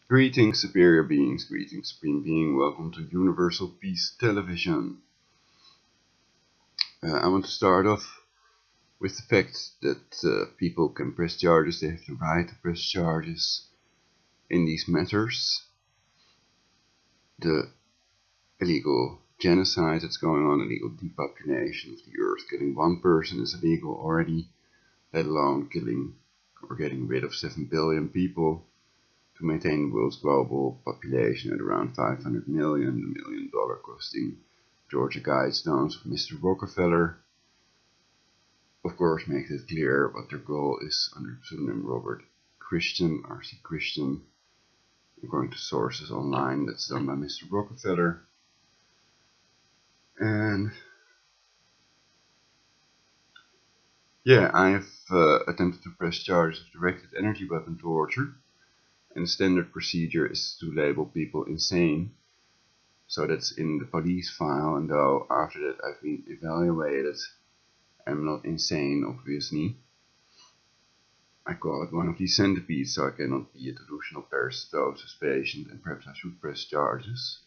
Greetings, superior beings, greetings, supreme being, welcome to Universal Peace Television. I want to start off with the fact that people can press charges, they have the right to press charges in these matters. The illegal genocide that's going on, illegal depopulation of the earth, killing one person is illegal already, let alone killing or getting rid of 7 billion people. To maintain the world's global population at around 500 million, the $1 million costing Georgia Guidestones of Mr. Rockefeller, of course, makes it clear what their goal is under the pseudonym Robert Christian, R.C. Christian, according to sources online. That's done by Mr. Rockefeller. And yeah, I have attempted to press charges of directed energy weapon torture. And the standard procedure is to label people insane. So that's in the police file, and though after that I've been evaluated, I'm not insane, obviously. I call it one of these centipedes, so I cannot be a delusional parasitosis patient, and perhaps I should press charges.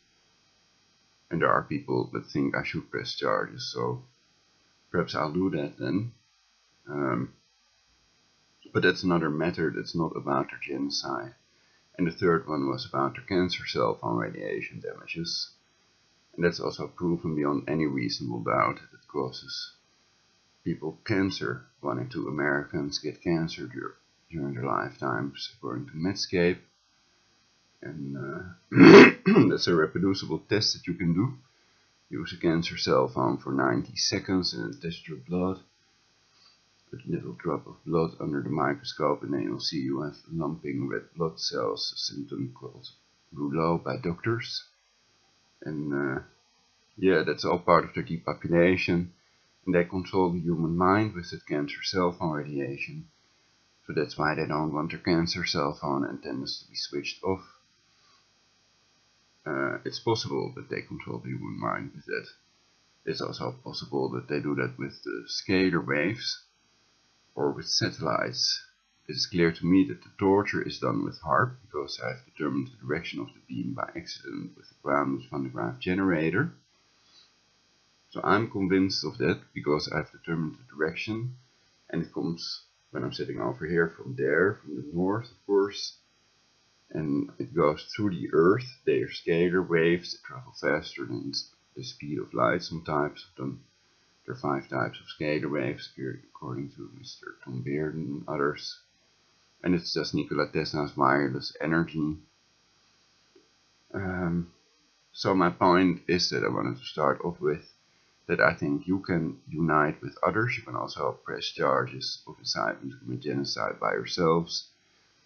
And there are people that think I should press charges, so perhaps I'll do that then. But that's another matter, that's not about their genocide. And the third one was about their cancer cell phone radiation damages. And that's also proven beyond any reasonable doubt that it causes people cancer. 1 in 2 Americans get cancer during their lifetimes, according to Medscape. And that's a reproducible test that you can do. Use a cancer cell phone for 90 seconds and then test your blood. Put a little drop of blood under the microscope, and then you'll see you have lumping red blood cells, a symptom called rouleau by doctors. And yeah, that's all part of their depopulation, and they control the human mind with that cancer cell phone radiation. So that's why they don't want their cancer cell phone antennas to be switched off. It's possible that they control the human mind with that. It's also possible that they do that with the scalar waves or with satellites. It is clear to me that the torture is done with HARP, because I have determined the direction of the beam by accident with the ground van de Graaff generator. So I'm convinced of that because I've determined the direction, and it comes when I'm sitting over here from there, from the north of course, and it goes through the earth. They are scalar waves that travel faster than the speed of light. Some types of them. There are 5 types of scalar waves, according to Mr. Tom Bearden and others. And it's just Nikola Tesla's wireless energy. So my point is that I wanted to start off with that I think you can unite with others. You can also press charges of incitement to commit genocide by yourselves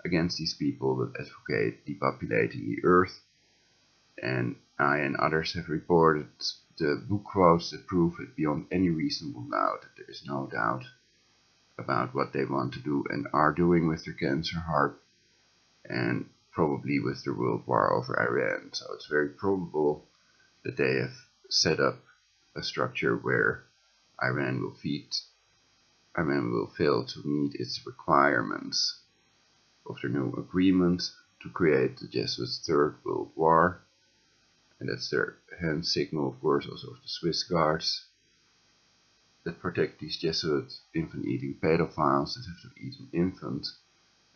against these people that advocate depopulating the earth. And I and others have reported the book quotes that prove it beyond any reasonable doubt that there is no doubt about what they want to do and are doing with their cancer HARP, and probably with the world war over Iran. So it's very probable that they have set up a structure where Iran will fail to meet its requirements of their new agreement to create the Jesuits' Third World War. And that's their hand signal, of course, also of the Swiss guards that protect these Jesuit infant-eating pedophiles that have to eat an infant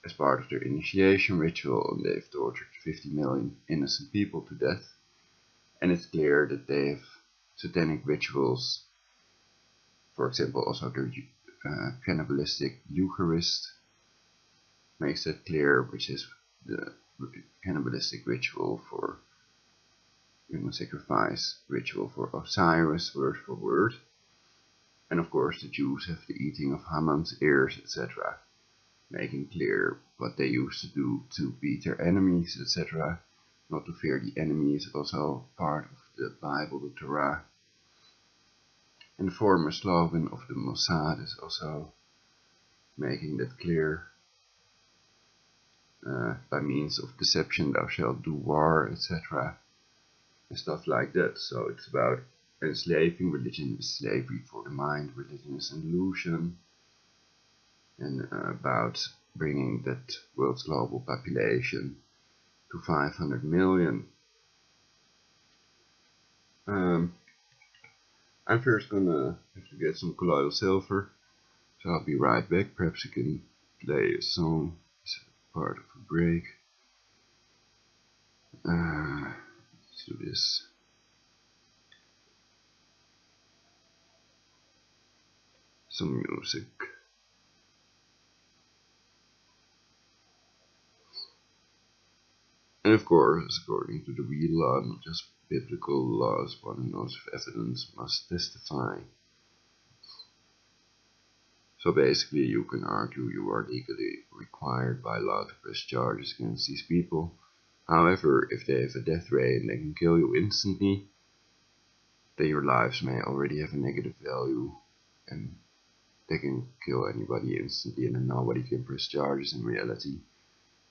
as part of their initiation ritual, and they've tortured 50 million innocent people to death. And it's clear that they have satanic rituals, for example, also their cannibalistic Eucharist makes that clear, which is the cannibalistic ritual for human sacrifice ritual for Osiris, word for word. And of course the Jews have the eating of Haman's ears, etc., making clear what they used to do to beat their enemies, etc. Not to fear the enemy is also part of the Bible, the Torah. And the former slogan of the Mossad is also making that clear. By means of deception thou shalt do war, etc. And stuff like that. So it's about enslaving. Religion is slavery for the mind. Religion is an illusion. And about bringing that world's global population to 500 million. I'm first gonna have to get some colloidal silver, so I'll be right back. Perhaps you can play a song as part of a break. Let's do this. Some music. And of course, according to the real law, not just biblical laws, one who knows of evidence must testify. So basically, you can argue you are legally required by law to press charges against these people. However, if they have a death ray and they can kill you instantly, then your lives may already have a negative value, and they can kill anybody instantly and then nobody can press charges. In reality,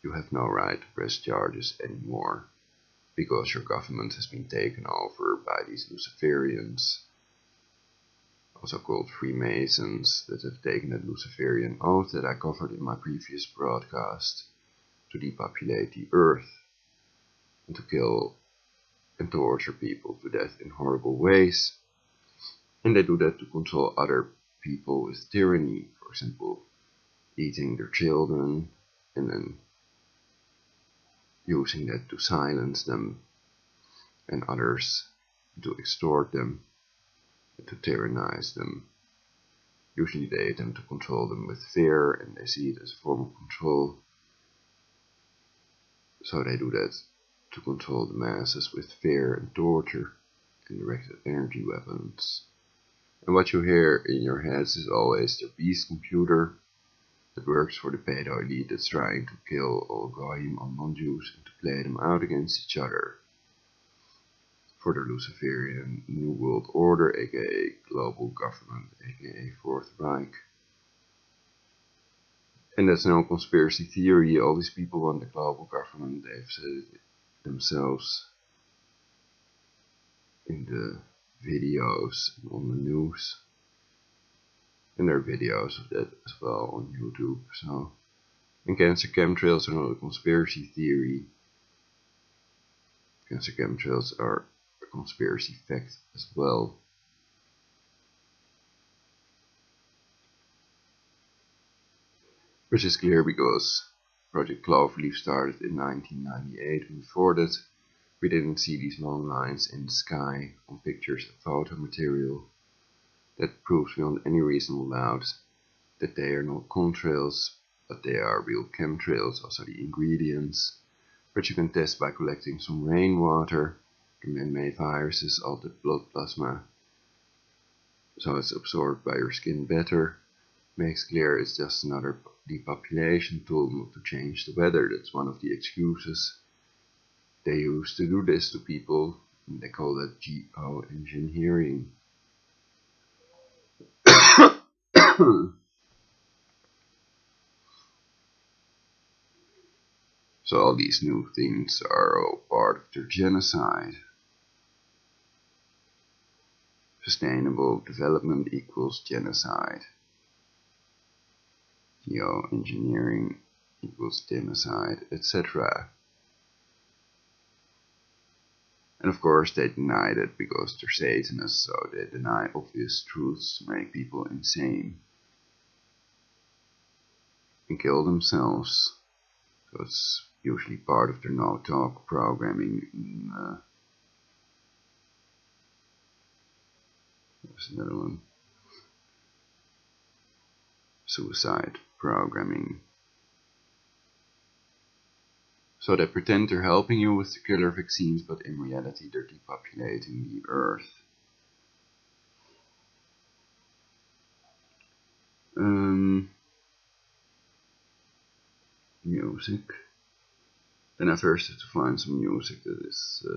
you have no right to press charges anymore, because your government has been taken over by these Luciferians, also called Freemasons, that have taken that Luciferian oath that I covered in my previous broadcast to depopulate the earth and to kill and torture people to death in horrible ways. And they do that to control other people with tyranny, for example, eating their children and then using that to silence them and others, to extort them, and to tyrannize them. Usually they attempt to control them with fear, and they see it as a form of control. So they do that to control the masses with fear and torture and directed energy weapons. And what you hear in your heads is always the beast computer that works for the pedo elite that's trying to kill all Goyim or non-Jews and to play them out against each other for the Luciferian New World Order, aka global government, aka Fourth Reich. And that's no conspiracy theory. All these people want the global government. They've said it themselves in the videos and on the news. And there are videos of that as well on YouTube. So, and cancer chemtrails are not a conspiracy theory. Cancer chemtrails are a conspiracy fact as well. Which is clear because Project Cloverleaf started in 1998, and before that we didn't see these long lines in the sky on pictures of photo material. That proves beyond any reasonable doubt that they are not contrails, but they are real chemtrails, also the ingredients, which you can test by collecting some rainwater, the man-made viruses, altered blood plasma, so it's absorbed by your skin better. Makes clear it's just another depopulation tool not to change the weather. That's one of the excuses they use to do this to people, and they call that geoengineering. So all these new things are all part of their genocide. Sustainable development equals genocide. Geoengineering equals genocide, etc. And of course they deny it because they're Satanists, so they deny obvious truths to make people insane and kill themselves. So it's usually part of their no-talk programming. There's another one. Suicide programming. So they pretend they're helping you with the killer vaccines, but in reality they're depopulating the earth. Music. Then I first have to find some music that is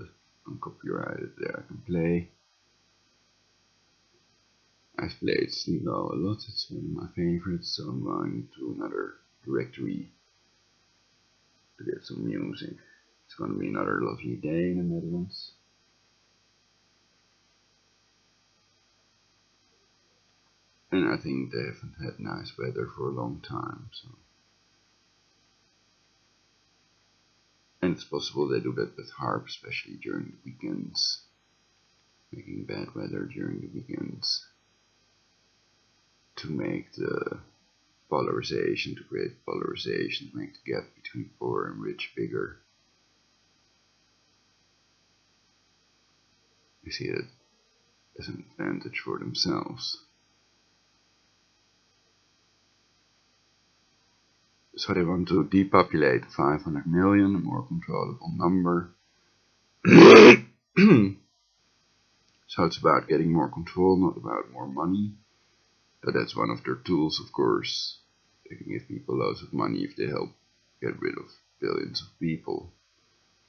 uncopyrighted that I can play. I've played Snilo a lot, it's one of my favorites, so I'm going to another directory to get some music. It's going to be another lovely day in the Netherlands. And I think they haven't had nice weather for a long time, so And it's possible they do that with HARP, especially during the weekends, making bad weather during the weekends to make the polarization, to create polarization, to make the gap between poor and rich bigger. You see it as an advantage for themselves. So they want to depopulate 500 million, a more controllable number. So it's about getting more control, not about more money. But that's one of their tools, of course. They can give people loads of money if they help get rid of billions of people.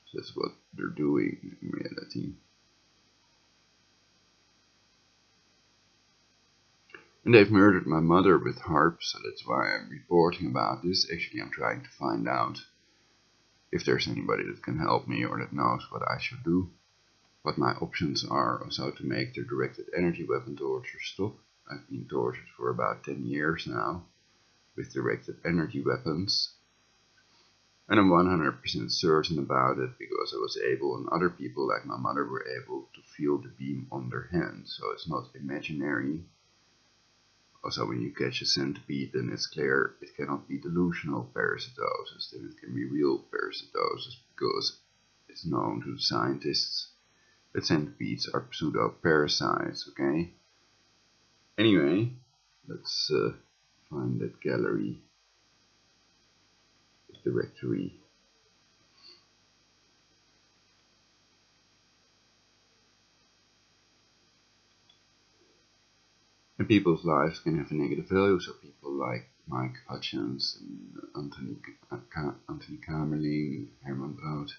So that's what they're doing in reality. And they've murdered my mother with HARP, so that's why I'm reporting about this. Actually, I'm trying to find out if there's anybody that can help me or that knows what I should do, what my options are, also to make their directed energy weapon torture stop. I've been tortured for about 10 years now with directed energy weapons, and I'm 100% certain about it because I was able, and other people like my mother were able, to feel the beam on their hand, so it's not imaginary. Also, when you catch a centipede, then it's clear it cannot be delusional parasitosis, then it can be real parasitosis, because it's known to the scientists that centipedes are pseudo-parasites, okay? Anyway, let's find that gallery, the directory. And people's lives can have a negative value, so people like Mike Hutchins and Anthony Kamerling, Herman Brood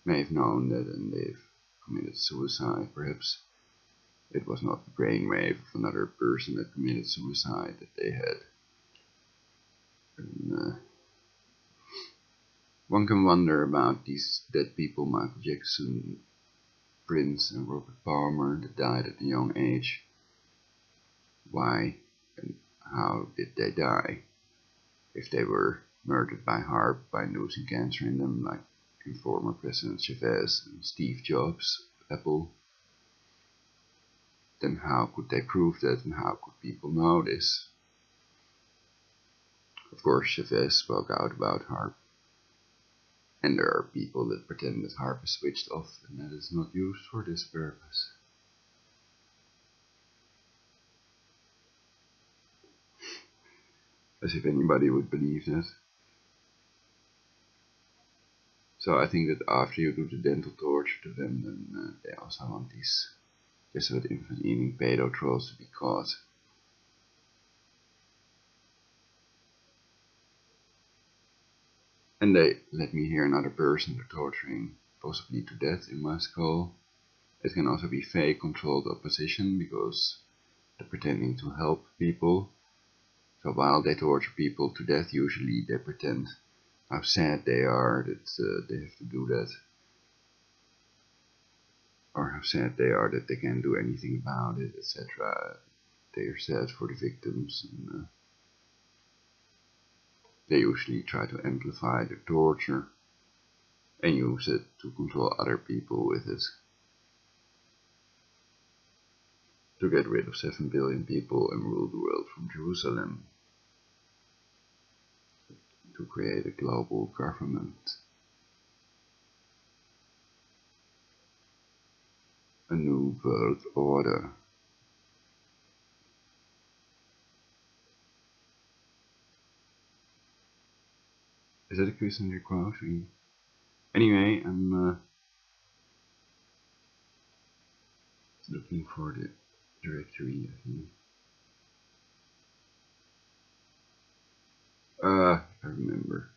may have known that and they've committed suicide. Perhaps it was not the brainwave of another person that committed suicide that they had. And, one can wonder about these dead people, Michael Jackson, Prince and Robert Palmer, that died at a young age. Why and how did they die? If they were murdered by HARP, by inducing cancer in them, like in former President Chavez and Steve Jobs, Apple, then how could they prove that and how could people know this? Of course, Chavez spoke out about HARP, and there are people that pretend that HARP is switched off and that it's not used for this purpose. As if anybody would believe that. So I think that after you do the dental torture to them, then they also want these Jesuit infant eating pedo trolls to be caught. And they let me hear another person they're torturing, possibly to death, in my skull. It can also be fake controlled opposition, because they're pretending to help people. So while they torture people to death, usually they pretend how sad they are that they have to do that, or how sad they are that they can't do anything about it, etc. They are sad for the victims, and they usually try to amplify the torture and use it to control other people with it. To get rid of 7 billion people and rule the world from Jerusalem. To create a global government. A new world order. Is that a question you're quoting? Anyway, I'm looking for the directory, I think. I remember.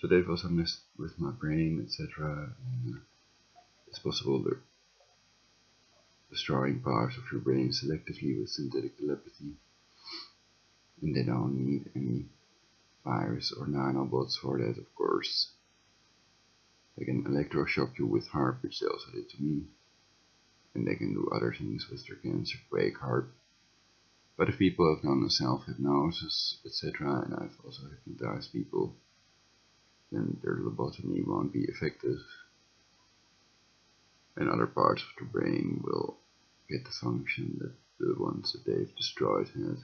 So they've also messed with my brain, etc. It's possible they're destroying parts of your brain selectively with synthetic telepathy. And they don't need any virus or nanobots for that, of course. They can electroshock you with HARP, which they also did to me. And they can do other things with their cancer quake HARP. But if people have done a self-hypnosis, etc., and I've also hypnotized people, then their lobotomy won't be effective, and other parts of the brain will get the function that the ones that they've destroyed had.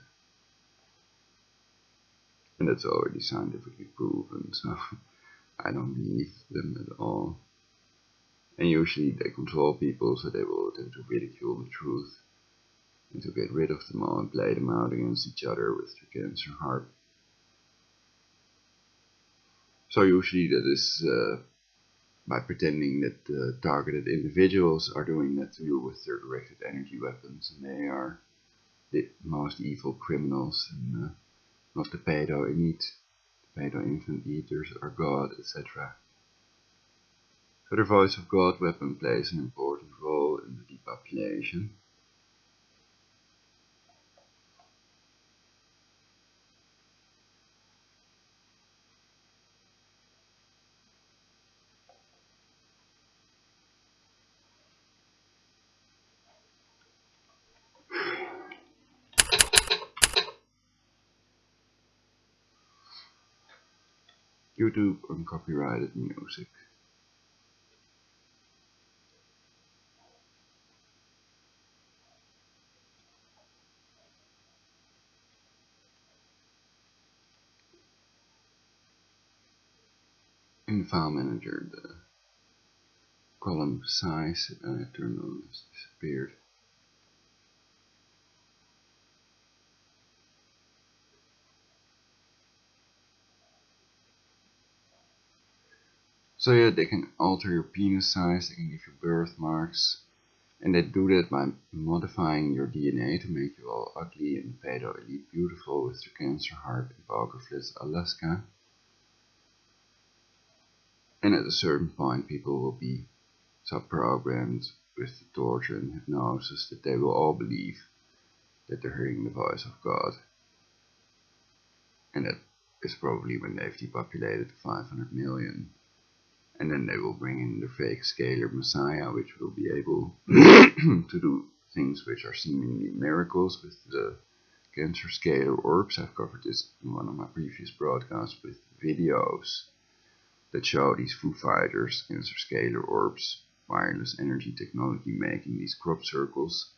And that's already scientifically proven, so I don't believe them at all. And usually they control people, so they will attempt to ridicule the truth and to get rid of them all and play them out against each other with the cancer harp. So usually that is by pretending that targeted individuals are doing that to you with their directed energy weapons, and they are the most evil criminals, and not the pedo elite, the pedo infant eaters are God, etc. So the voice of God weapon plays an important role in the depopulation. YouTube uncopyrighted music. In the file manager, the column size that I turned on has disappeared. So yeah, they can alter your penis size, they can give you birthmarks, and they do that by modifying your DNA to make you all ugly and pedo elite beautiful with your cancer heart in Bogerflitz, Alaska. And at a certain point, people will be so programmed with the torture and hypnosis that they will all believe that they're hearing the voice of God. And that is probably when they've depopulated 500 million. And then they will bring in the fake scalar messiah, which will be able to do things which are seemingly miracles with the cancer scalar orbs. I've covered this in one of my previous broadcasts with videos that show these Foo Fighters, cancer scalar orbs, wireless energy technology making these crop circles.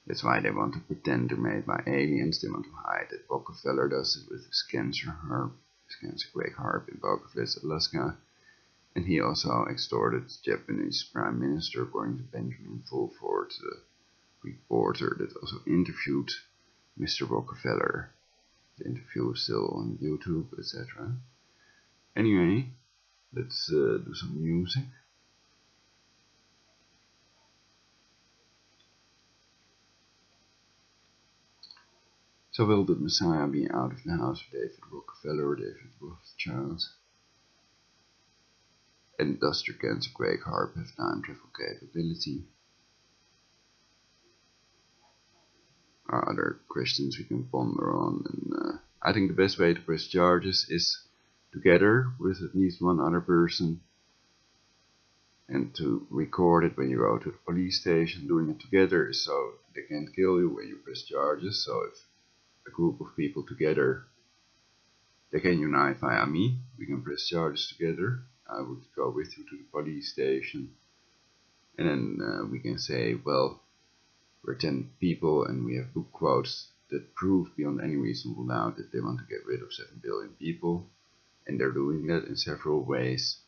That's why they want to pretend they're made by aliens. They want to hide that Rockefeller does it with his cancer harp, his cancer quake harp in Bogerflitz, Alaska. And he also extorted the Japanese Prime Minister, according to Benjamin Fulford, the reporter that also interviewed Mr. Rockefeller. The interview is still on YouTube, etc. Anyway, let's do some music. So will the Messiah be out of the house of David Rockefeller or David Rothschild? And does your cancer quake harp have time travel capability? Are other questions we can ponder on, and I think the best way to press charges is together with at least one other person, and to record it when you go to the police station. Doing it together is so they can't kill you when you press charges. So if a group of people together, they can unite via me, we can press charges together. I would go with you to the police station, and then we can say, well, we're 10 people and we have book quotes that prove beyond any reasonable doubt that they want to get rid of 7 billion people, and they're doing that in several ways,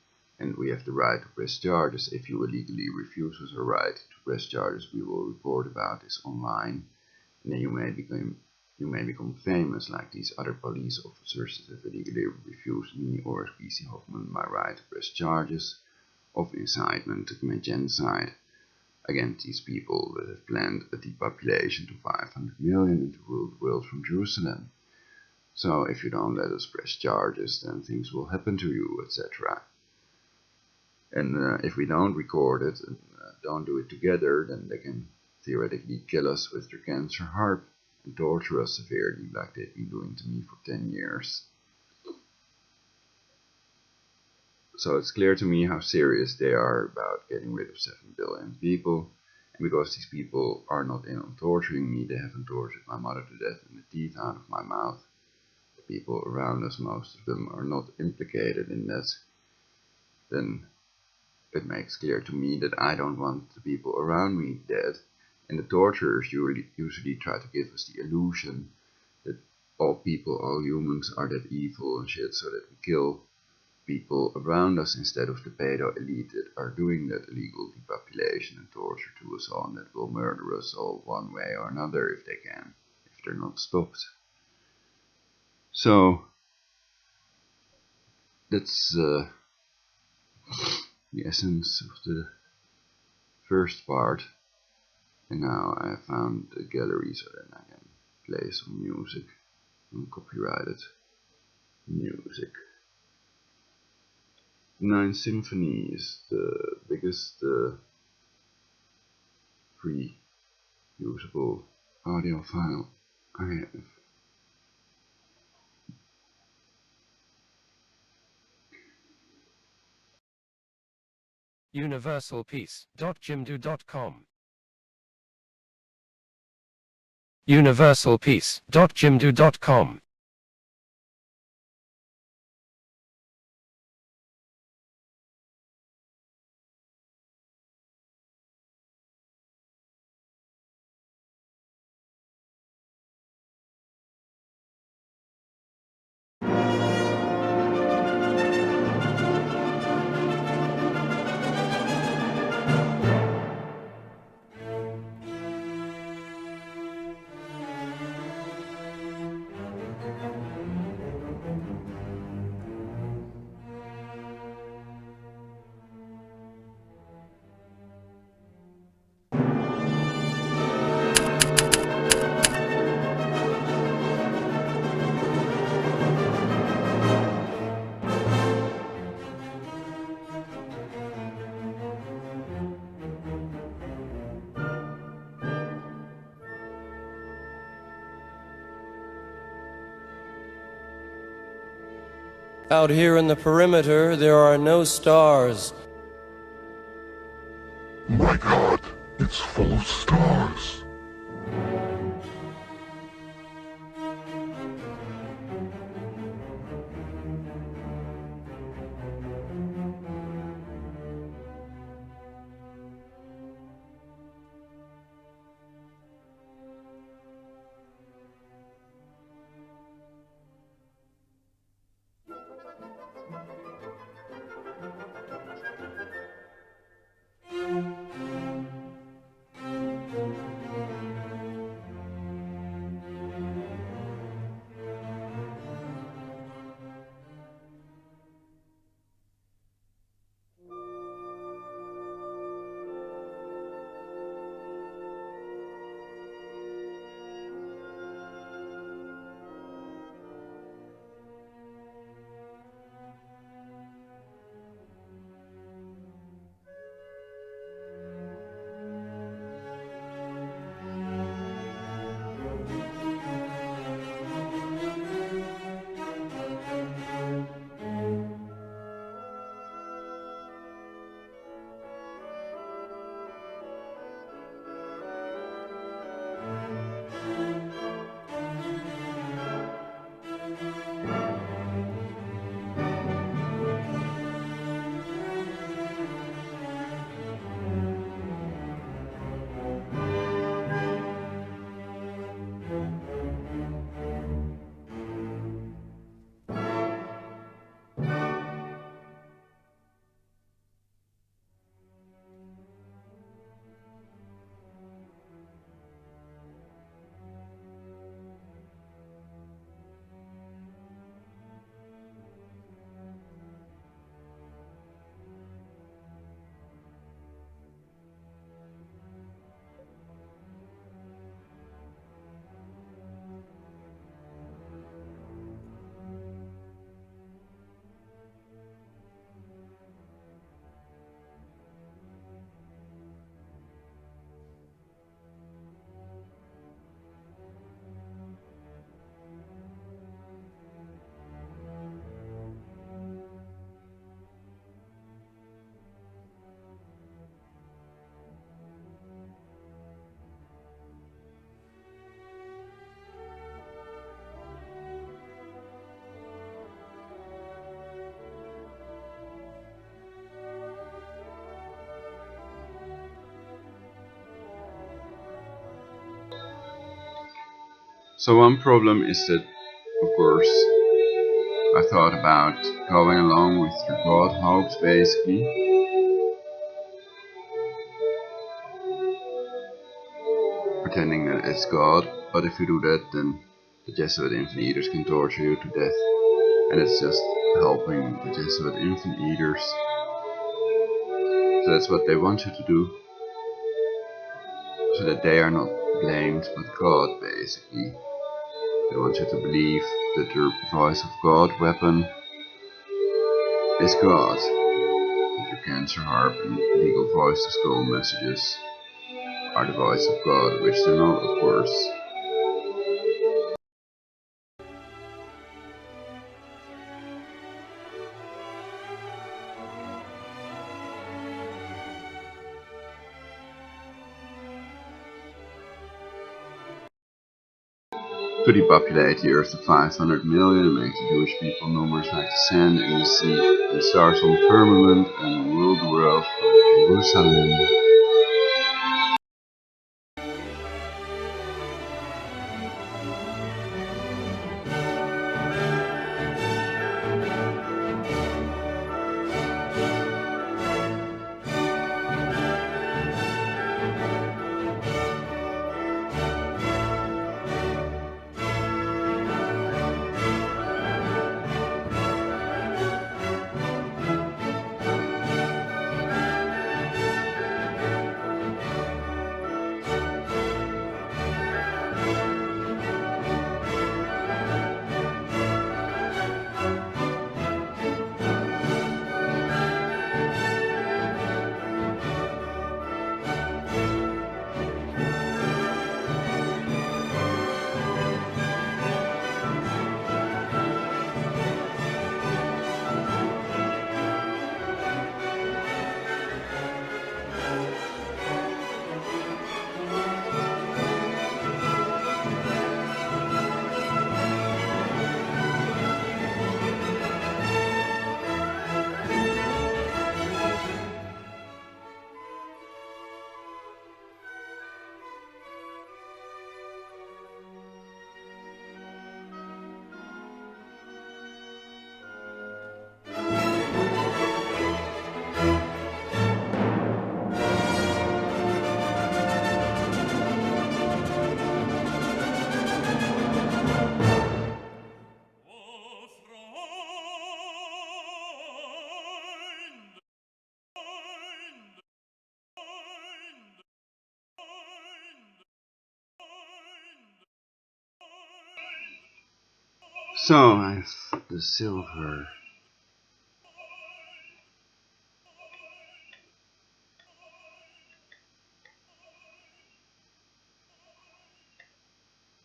and we have the right to press charges. If you illegally refuse us a right to press charges, we will report about this online, and then you may become famous like these other police officers that have illegally refused me or P.C. Hoffman my right to press charges of incitement to commit genocide against these people that have planned a depopulation to 500 million and to rule the world from Jerusalem. So if you don't let us press charges, then things will happen to you, etc. And if we don't record it and don't do it together, then they can theoretically kill us with their cancer harp and torture us severely like they've been doing to me for 10 years. So it's clear to me how serious they are about getting rid of 7 billion people. And because these people are not in on torturing me, they haven't tortured my mother to death and the teeth out of my mouth. The people around us, most of them, are not implicated in that. then it makes clear to me that I don't want the people around me dead. And the torturers usually try to give us the illusion that all people, all humans are that evil and shit, so that we kill people around us instead of the pedo elite that are doing that illegal depopulation and torture to us all, and that will murder us all one way or another if they can, if they're not stopped. So that's the essence of the first part. And now I found the gallery so that I can play some music, uncopyrighted music. Ninth Symphony is the biggest free usable audio file I have. universalpeace.jimdo.com universalpeace.jimdo.com Out here in the perimeter, there are no stars. My God, it's full of stars. So one problem is that, of course, I thought about going along with your God hopes, basically. Pretending that it's God, but if you do that, then the Jesuit infant eaters can torture you to death, and it's just helping the Jesuit infant eaters. So that's what they want you to do, so that they are not blamed but God, basically. They want you to believe that your voice of God weapon is God, that your cancer harp and legal voice to skull messages are the voice of God, which they're not, of course. To depopulate the earth to 500 million and make the Jewish people numerous like the sand in the sea and stars on the firmament and rule the world from Jerusalem. So I have the silver.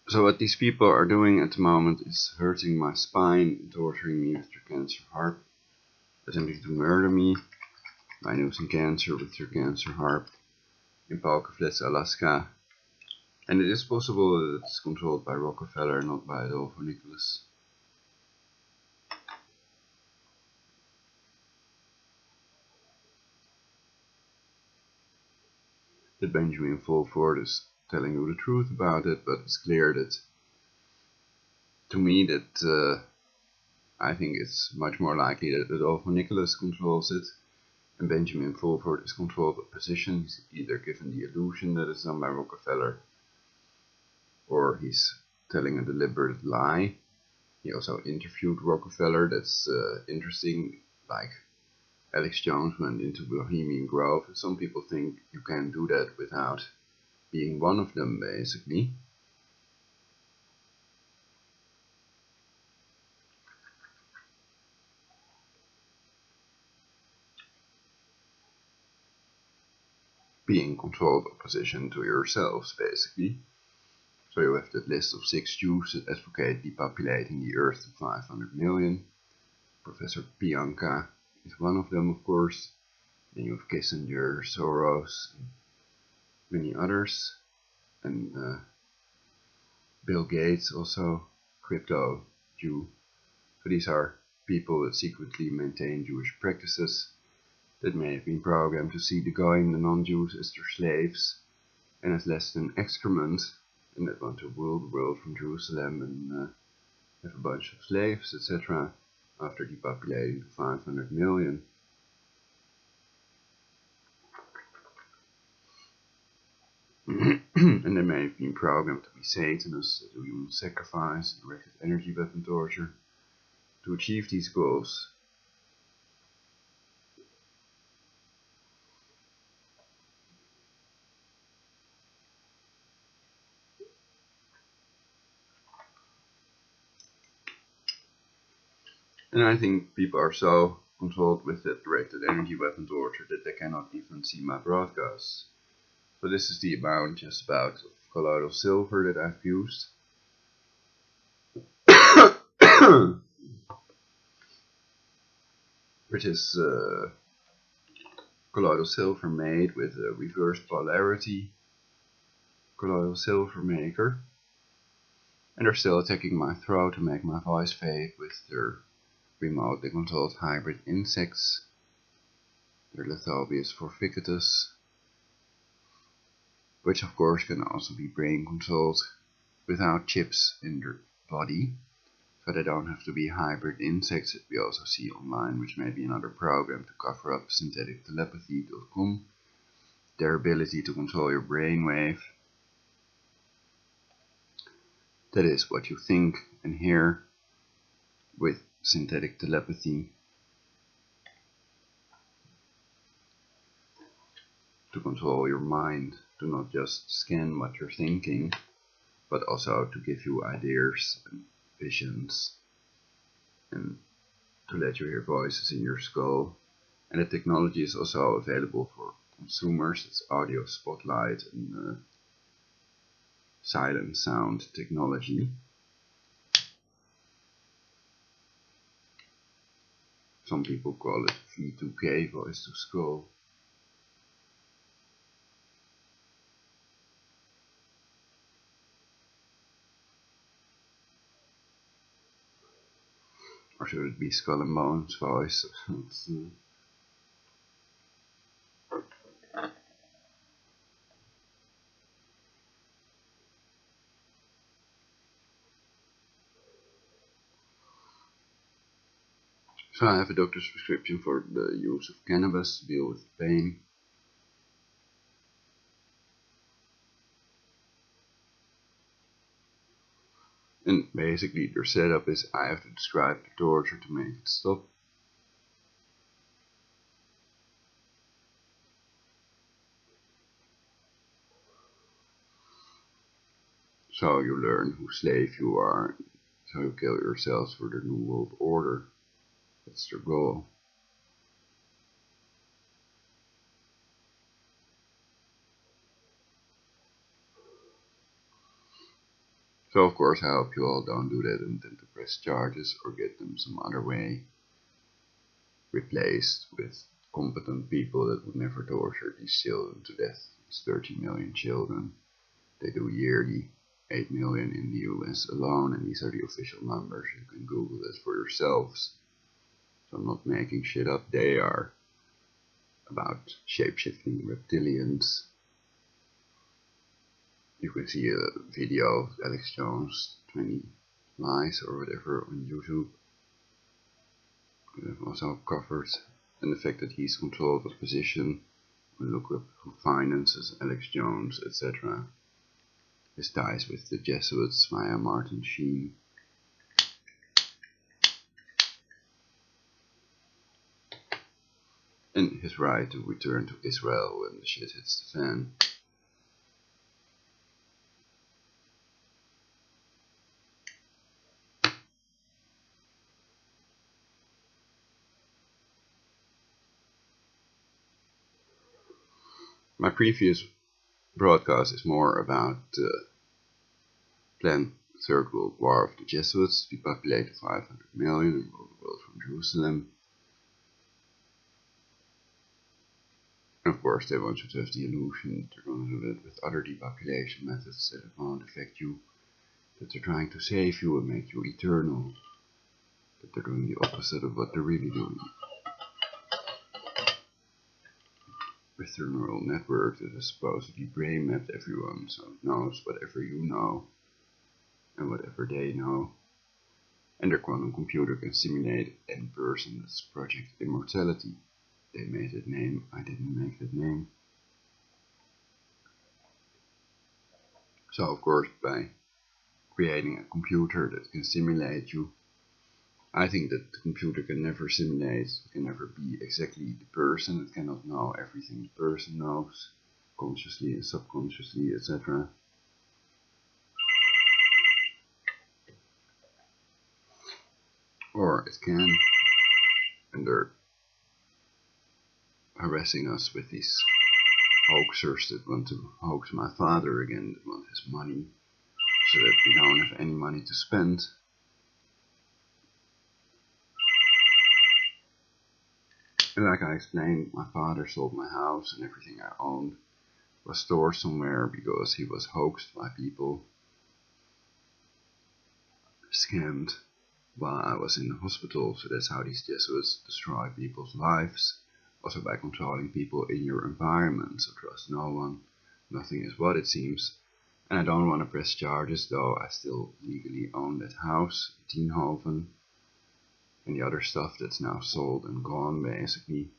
So what these people are doing at the moment is hurting my spine and torturing me with their cancer harp, attempting to murder me by inducing cancer with their cancer harp in Pocketless, Alaska. And it is possible that it's controlled by Rockefeller, not by Adolfo Nicholas. That Benjamin Fulford is telling you the truth about it, but it's clear that, to me, that I think it's much more likely that Adolfo Nicholas controls it, and Benjamin Fulford is controlled by position. He's either given the illusion that it's done by Rockefeller, or he's telling a deliberate lie. He also interviewed Rockefeller. That's interesting. Like Alex Jones went into Bohemian Grove. Some people think you can't do that without being one of them, basically. Being controlled opposition to yourselves, basically. So you have that list of 6 Jews that advocate depopulating the earth to 500 million. Professor Pianka is one of them, of course. Then you have Kissinger, Soros, and many others. And Bill Gates, also crypto Jew. So these are people that secretly maintain Jewish practices that may have been programmed to see the Goyim, the non-Jews, as their slaves and as less than excrement. and that want to rule the world from Jerusalem and have a bunch of slaves, etc. After depopulating to 500 million. And they may have been programmed to be Satanists, to do human sacrifice, directed energy weapon torture, to achieve these goals. And I think people are so controlled with that directed energy weapon torture that they cannot even see my broadcasts. So this is the amount just about of colloidal silver that I've used. Which is colloidal silver made with a reverse polarity colloidal silver maker. And they're still attacking my throat to make my voice fade with their remotely controlled hybrid insects. Their Lithobius forficatus, which of course can also be brain controlled without chips in their body. So they don't have to be hybrid insects that we also see online, which may be another program to cover up synthetictelepathy.com. Their ability to control your brainwave. That is what you think and hear with synthetic telepathy. To control your mind, to not just scan what you're thinking, but also to give you ideas and visions, and to let you hear voices in your skull. And the technology is also available for consumers. It's audio spotlight and silent sound technology. Some people call it V2K, voice to skull. Or should it be Skull and Bones voice? So I have a doctor's prescription for the use of cannabis to deal with pain. And basically their setup is I have to describe the torture to make it stop. So you learn whose slave you are, so you kill yourselves for the New World Order. That's their goal. So of course I hope you all don't do that and tend to press charges or get them some other way replaced with competent people that would never torture these children to death. These 30 million children. They do yearly 8 million in the US alone, and these are the official numbers. You can Google this for yourselves. So I'm not making shit up. They are about shape-shifting reptilians. You can see a video of Alex Jones 20 Lies or whatever on YouTube. I've also covered, and the fact that he's controlled the position. Look up who finances Alex Jones, etc. His ties with the Jesuits via Martin Sheen. And his right to return to Israel when the shit hits the fan. My previous broadcast is more about the planned Third World War of the Jesuits, depopulate to 500 million and rule the world from Jerusalem. And of course they want you to have the illusion that they're going to do that with other depopulation methods that won't affect you, that they're trying to save you and make you eternal, that they're doing the opposite of what they're really doing. with their neural network that has supposedly brain mapped everyone, so it knows whatever you know and whatever they know. And their quantum computer can simulate any person. That's Project Immortality. They made that name, I didn't make that name. So of course, by creating a computer that can simulate you, I think that the computer can never simulate, can never be exactly the person. It cannot know everything the person knows, consciously and subconsciously, etc. Or it can, and they're harassing us with these hoaxers that want to hoax my father again, that want his money, so that we don't have any money to spend. And like I explained, my father sold my house and everything I owned was stored somewhere because he was hoaxed by people, scammed while I was in the hospital. So that's how these Jesuits destroy people's lives, also by controlling people in your environment. So trust no one, nothing is what it seems. And I don't want to press charges, though I still legally own that house, Tienhoven, and the other stuff that's now sold and gone, basically.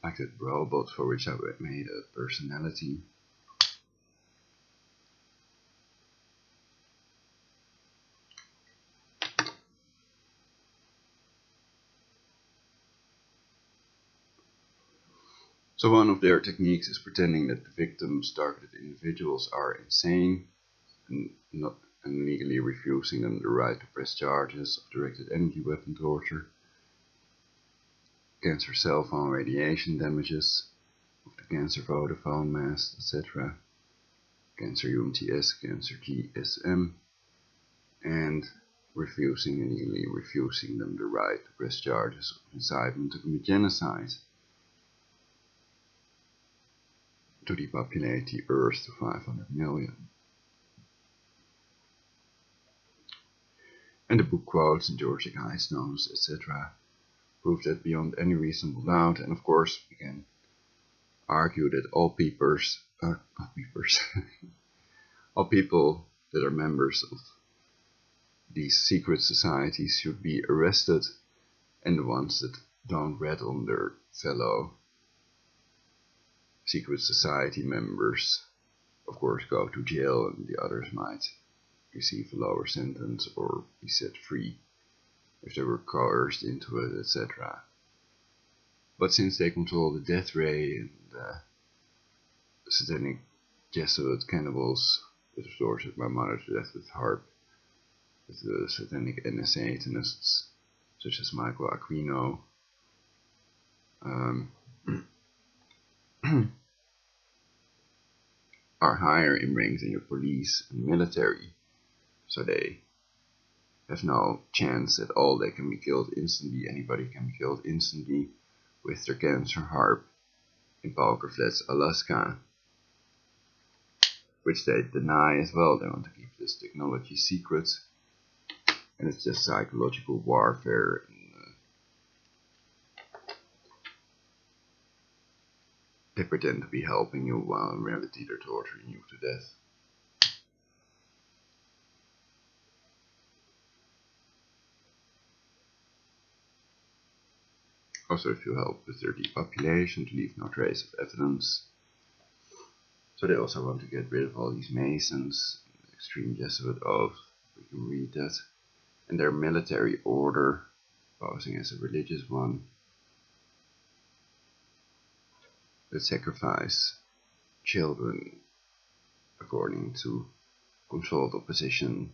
Like that robot for which I made a personality. So one of their techniques is pretending that the victims, targeted individuals, are insane and legally refusing them the right to press charges of directed energy weapon torture, cancer cell phone radiation damages of the cancer Vodafone mast, etc., cancer UMTS, cancer GSM, and legally refusing them the right to press charges of incitement to commit genocide, to depopulate the Earth to 500 million. And the book quotes and George Guidestones, etc., prove that beyond any reasonable doubt. And of course, we can argue that all people that are members of these secret societies should be arrested, and the ones that don't rat on their fellow secret society members, of course, go to jail, and the others might receive a lower sentence or be set free if they were coerced into it, etc. But since they control the death ray and satanic Jesuit cannibals that tortured my mother to death with harp, with the satanic NSA-Satanists such as Michael Aquino, are higher in rank than your police and military, so they have no chance at all. They can be killed instantly. Anybody can be killed instantly with their cancer harp in Poker Flats, Alaska, which they deny as well. They want to keep this technology secret, and it's just psychological warfare. And, they pretend to be helping you while in reality they're torturing you to death. Also, if you help with their depopulation to leave no trace of evidence. So they also want to get rid of all these Masons, extreme Jesuit oath, we can read that, and their military order, posing as a religious one, that sacrifice children according to controlled opposition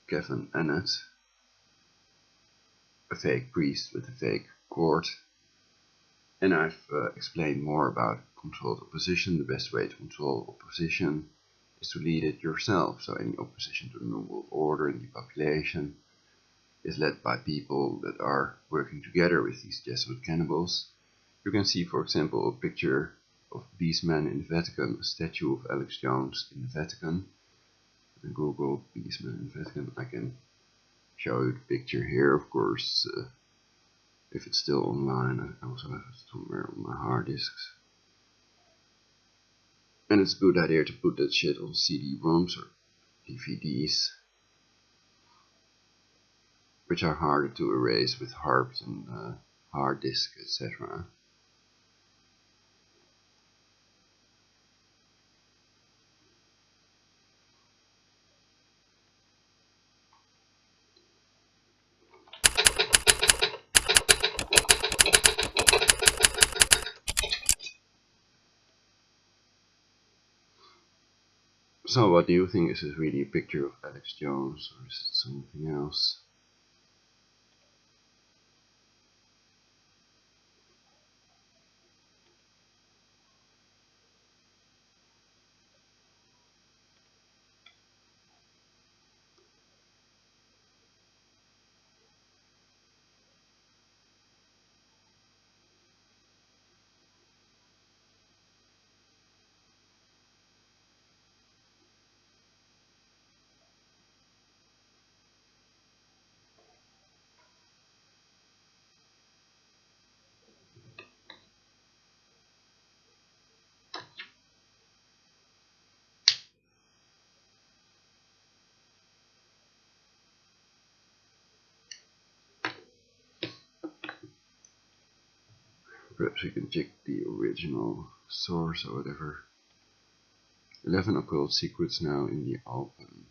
Kevin Annett, a fake priest with a fake court. And I've explained more about controlled opposition. The best way to control opposition is to lead it yourself. So any opposition to the New World Order and depopulation is led by people that are working together with these Jesuit cannibals. You can see, for example, a picture of Beastman in the Vatican, a statue of Alex Jones in the Vatican. You can Google Beastman in the Vatican. I can show you the picture here, of course. If it's still online, I also have it somewhere on my hard disks. And it's a good idea to put that shit on CD-ROMs or DVDs, which are harder to erase with HARP than hard disk, etc. So what do you think? Is this really a picture of Alex Jones, or is it something else? Perhaps we can check the original source or whatever. 11 occult secrets now in the open.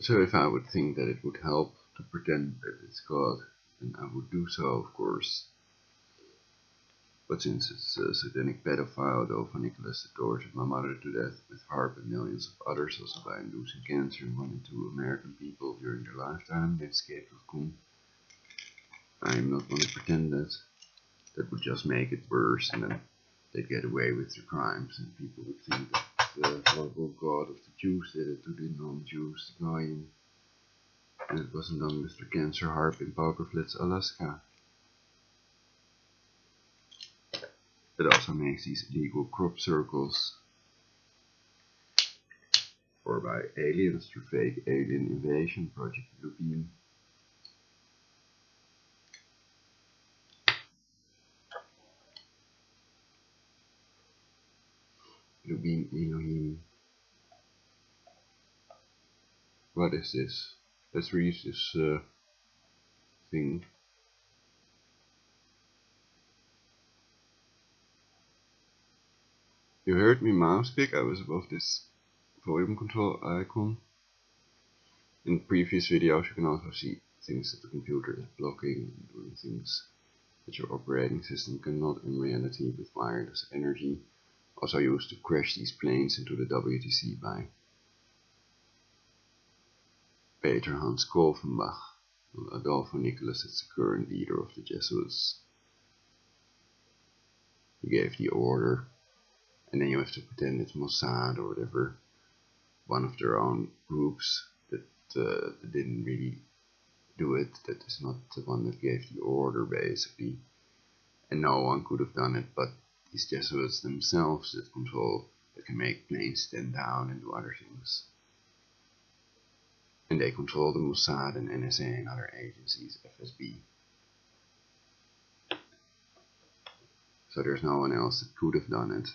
So if I would think that it would help to pretend that it's God, then I would do so, of course. But since it's a satanic pedophile, though for Nicholas tortured my mother to death with HARP and millions of others, also by inducing cancer in 1 in 2 American people during their lifetime, they escaped with Koen. I am not going to pretend that. That would just make it worse, and then they'd get away with their crimes, and people would think that the horrible God of the Jews did it to the non-Jews, the Goyim. And it wasn't done with their cancer HARP in Poker Flats, Alaska. It also makes these illegal crop circles, or by aliens through fake alien invasion, Project Lupin. Lupin Elohim. What is this? Let's read this thing. You heard me mouse click, I was above this volume control icon. In previous videos you can also see things that the computer is blocking and doing things that your operating system cannot in reality with wireless energy. Also used to crash these planes into the WTC by Peter Hans Kolvenbach. Adolfo Nicholas is the current leader of the Jesuits. He gave the order, and then you have to pretend it's Mossad or whatever, one of their own groups that didn't really do it, that is not the one that gave the order basically, and no one could have done it but these Jesuits themselves that can make planes stand down and do other things. And they control the Mossad and NSA and other agencies, FSB. So there's no one else that could have done it.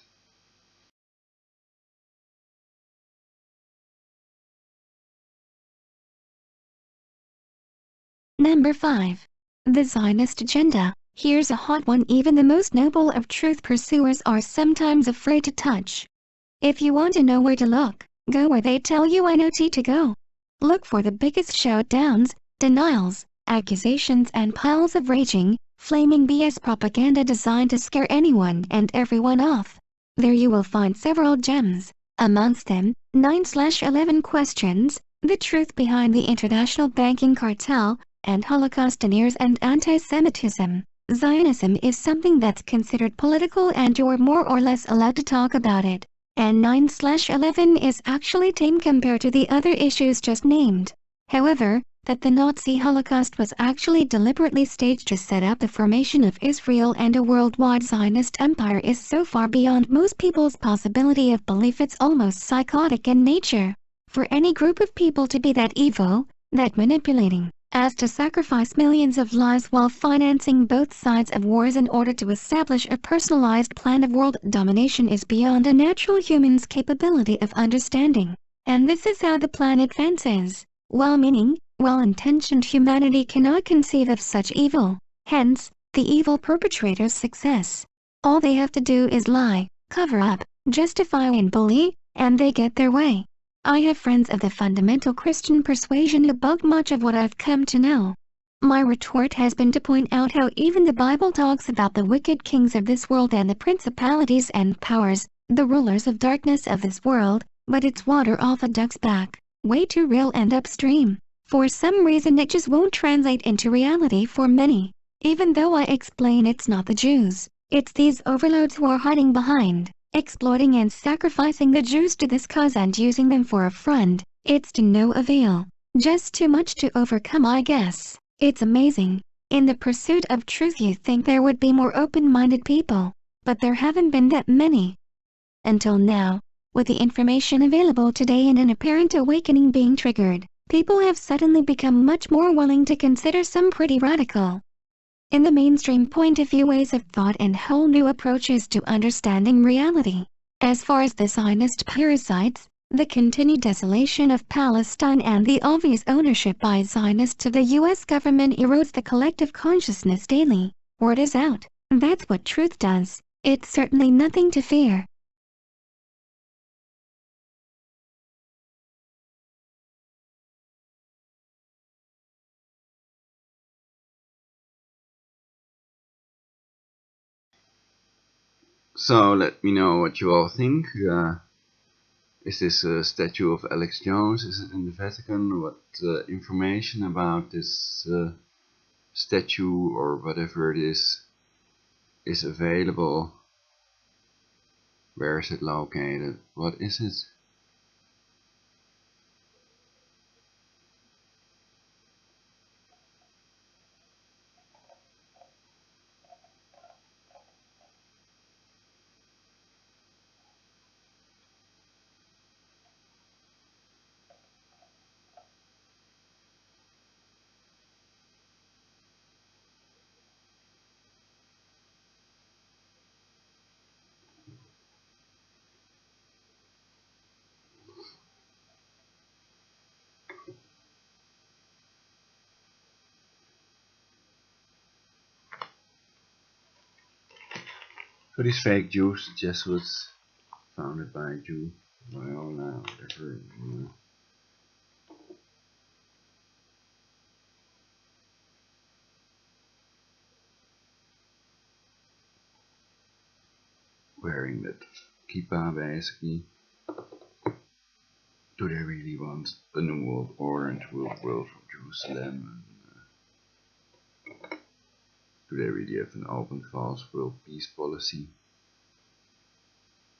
Number 5. The Zionist Agenda. Here's a hot one even the most noble of truth pursuers are sometimes afraid to touch. If you want to know where to look, go where they tell you not to go. Look for the biggest shoutdowns, denials, accusations and piles of raging, flaming BS propaganda designed to scare anyone and everyone off. There you will find several gems, amongst them, 9/11 questions, The truth behind the international banking cartel, and Holocaust deniers and anti-Semitism. Zionism is something that's considered political and you're more or less allowed to talk about it. And 9/11 is actually tame compared to the other issues just named. However, that the Nazi Holocaust was actually deliberately staged to set up the formation of Israel and a worldwide Zionist empire is so far beyond most people's possibility of belief it's almost psychotic in nature. For any group of people to be that evil, that manipulating, as to sacrifice millions of lives while financing both sides of wars in order to establish a personalized plan of world domination is beyond a natural human's capability of understanding. And this is how the plan advances. Well-meaning, well-intentioned humanity cannot conceive of such evil. Hence, the evil perpetrator's success. All they have to do is lie, cover up, justify and bully, and they get their way. I have friends of the fundamental Christian persuasion who bug much of what I've come to know. My retort has been to point out how even the Bible talks about the wicked kings of this world and the principalities and powers, the rulers of darkness of this world, but it's water off a duck's back, way too real and upstream. For some reason it just won't translate into reality for many. Even though I explain it's not the Jews, it's these overloads who are hiding behind, exploiting and sacrificing the Jews to this cause and using them for a front. It's to no avail. Just too much to overcome, I guess. It's amazing. In the pursuit of truth you think there would be more open-minded people, but there haven't been that many. Until now, with the information available today and an apparent awakening being triggered, people have suddenly become much more willing to consider some pretty radical, in the mainstream point of view, ways of thought and whole new approaches to understanding reality. As far as the Zionist parasites, the continued desolation of Palestine and the obvious ownership by Zionists of the US government erodes the collective consciousness daily. Word is out. That's what truth does. It's certainly nothing to fear. So let me know what you all think. Is this a statue of Alex Jones? Is it in the Vatican? What information about this statue or whatever it is available? Where is it located? What is it? So these fake Jews, Jesuits, founded by a Jew, well, whatever. Wearing that kippah basically. Do they really want a new world order and world from Jerusalem? Do they really have an open, false world peace policy?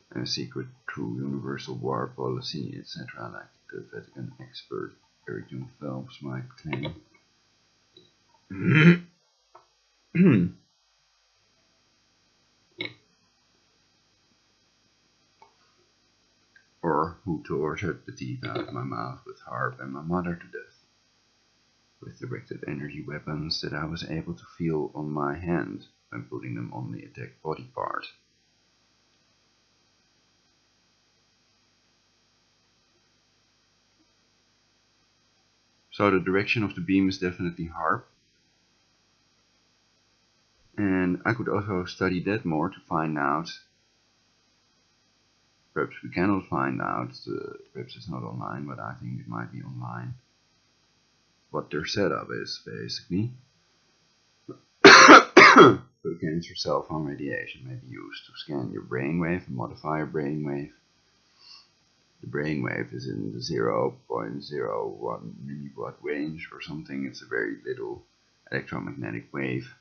And a secret, true universal war policy, etc., like the Vatican expert Eric Young Phelps might claim? Or who tortured the teeth out of my mouth with harp and my mother to death, with directed energy weapons that I was able to feel on my hand when putting them on the attacked body part. So the direction of the beam is definitely harp. And I could also study that more to find out. Perhaps we cannot find out, perhaps it's not online, but I think it might be online, what their setup is, basically. So cancer cell phone radiation may be used to scan your brainwave and modify your brainwave. the brainwave is in the 0.01 milliwatt range or something. It's a very little electromagnetic wave.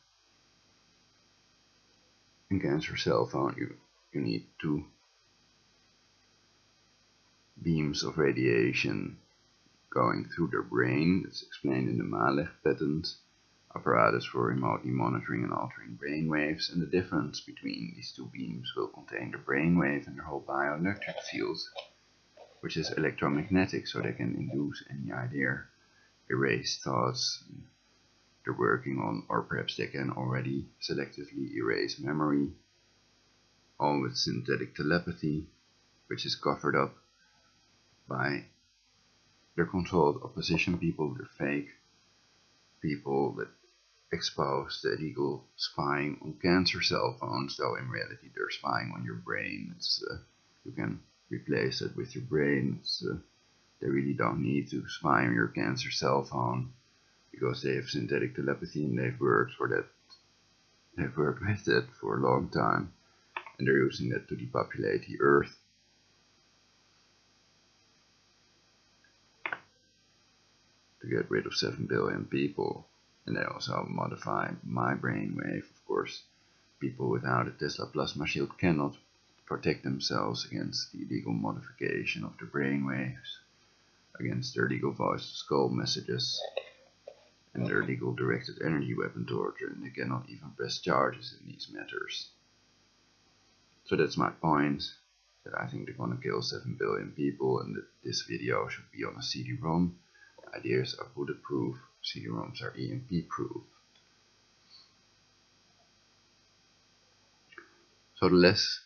In cancer cell phone, you need 2 beams of radiation going through their brain. It's explained in the Malech patent, apparatus for remotely monitoring and altering brain waves, and the difference between these 2 beams will contain the brainwave and their whole bioelectric field, which is electromagnetic, so they can induce any idea, erase thoughts they're working on, or perhaps they can already selectively erase memory, all with synthetic telepathy, which is covered up by their controlled opposition people, their fake people that expose the illegal spying on cancer cell phones, though in reality they're spying on your brain. You can replace it with your brain. They really don't need to spy on your cancer cell phone because they have synthetic telepathy and they've worked with it for a long time, and they're using that to depopulate the earth. To get rid of 7 billion people. And they also modify my brainwave, of course. People without a Tesla plasma shield cannot protect themselves against the illegal modification of their brainwaves, against their illegal voice-to-skull messages, and their illegal directed energy weapon torture, and they cannot even press charges in these matters. So that's my point, that I think they're gonna kill 7 billion people, and that this video should be on a CD-ROM. Ideas are bulletproof, CD-ROMs are EMP proof. So the less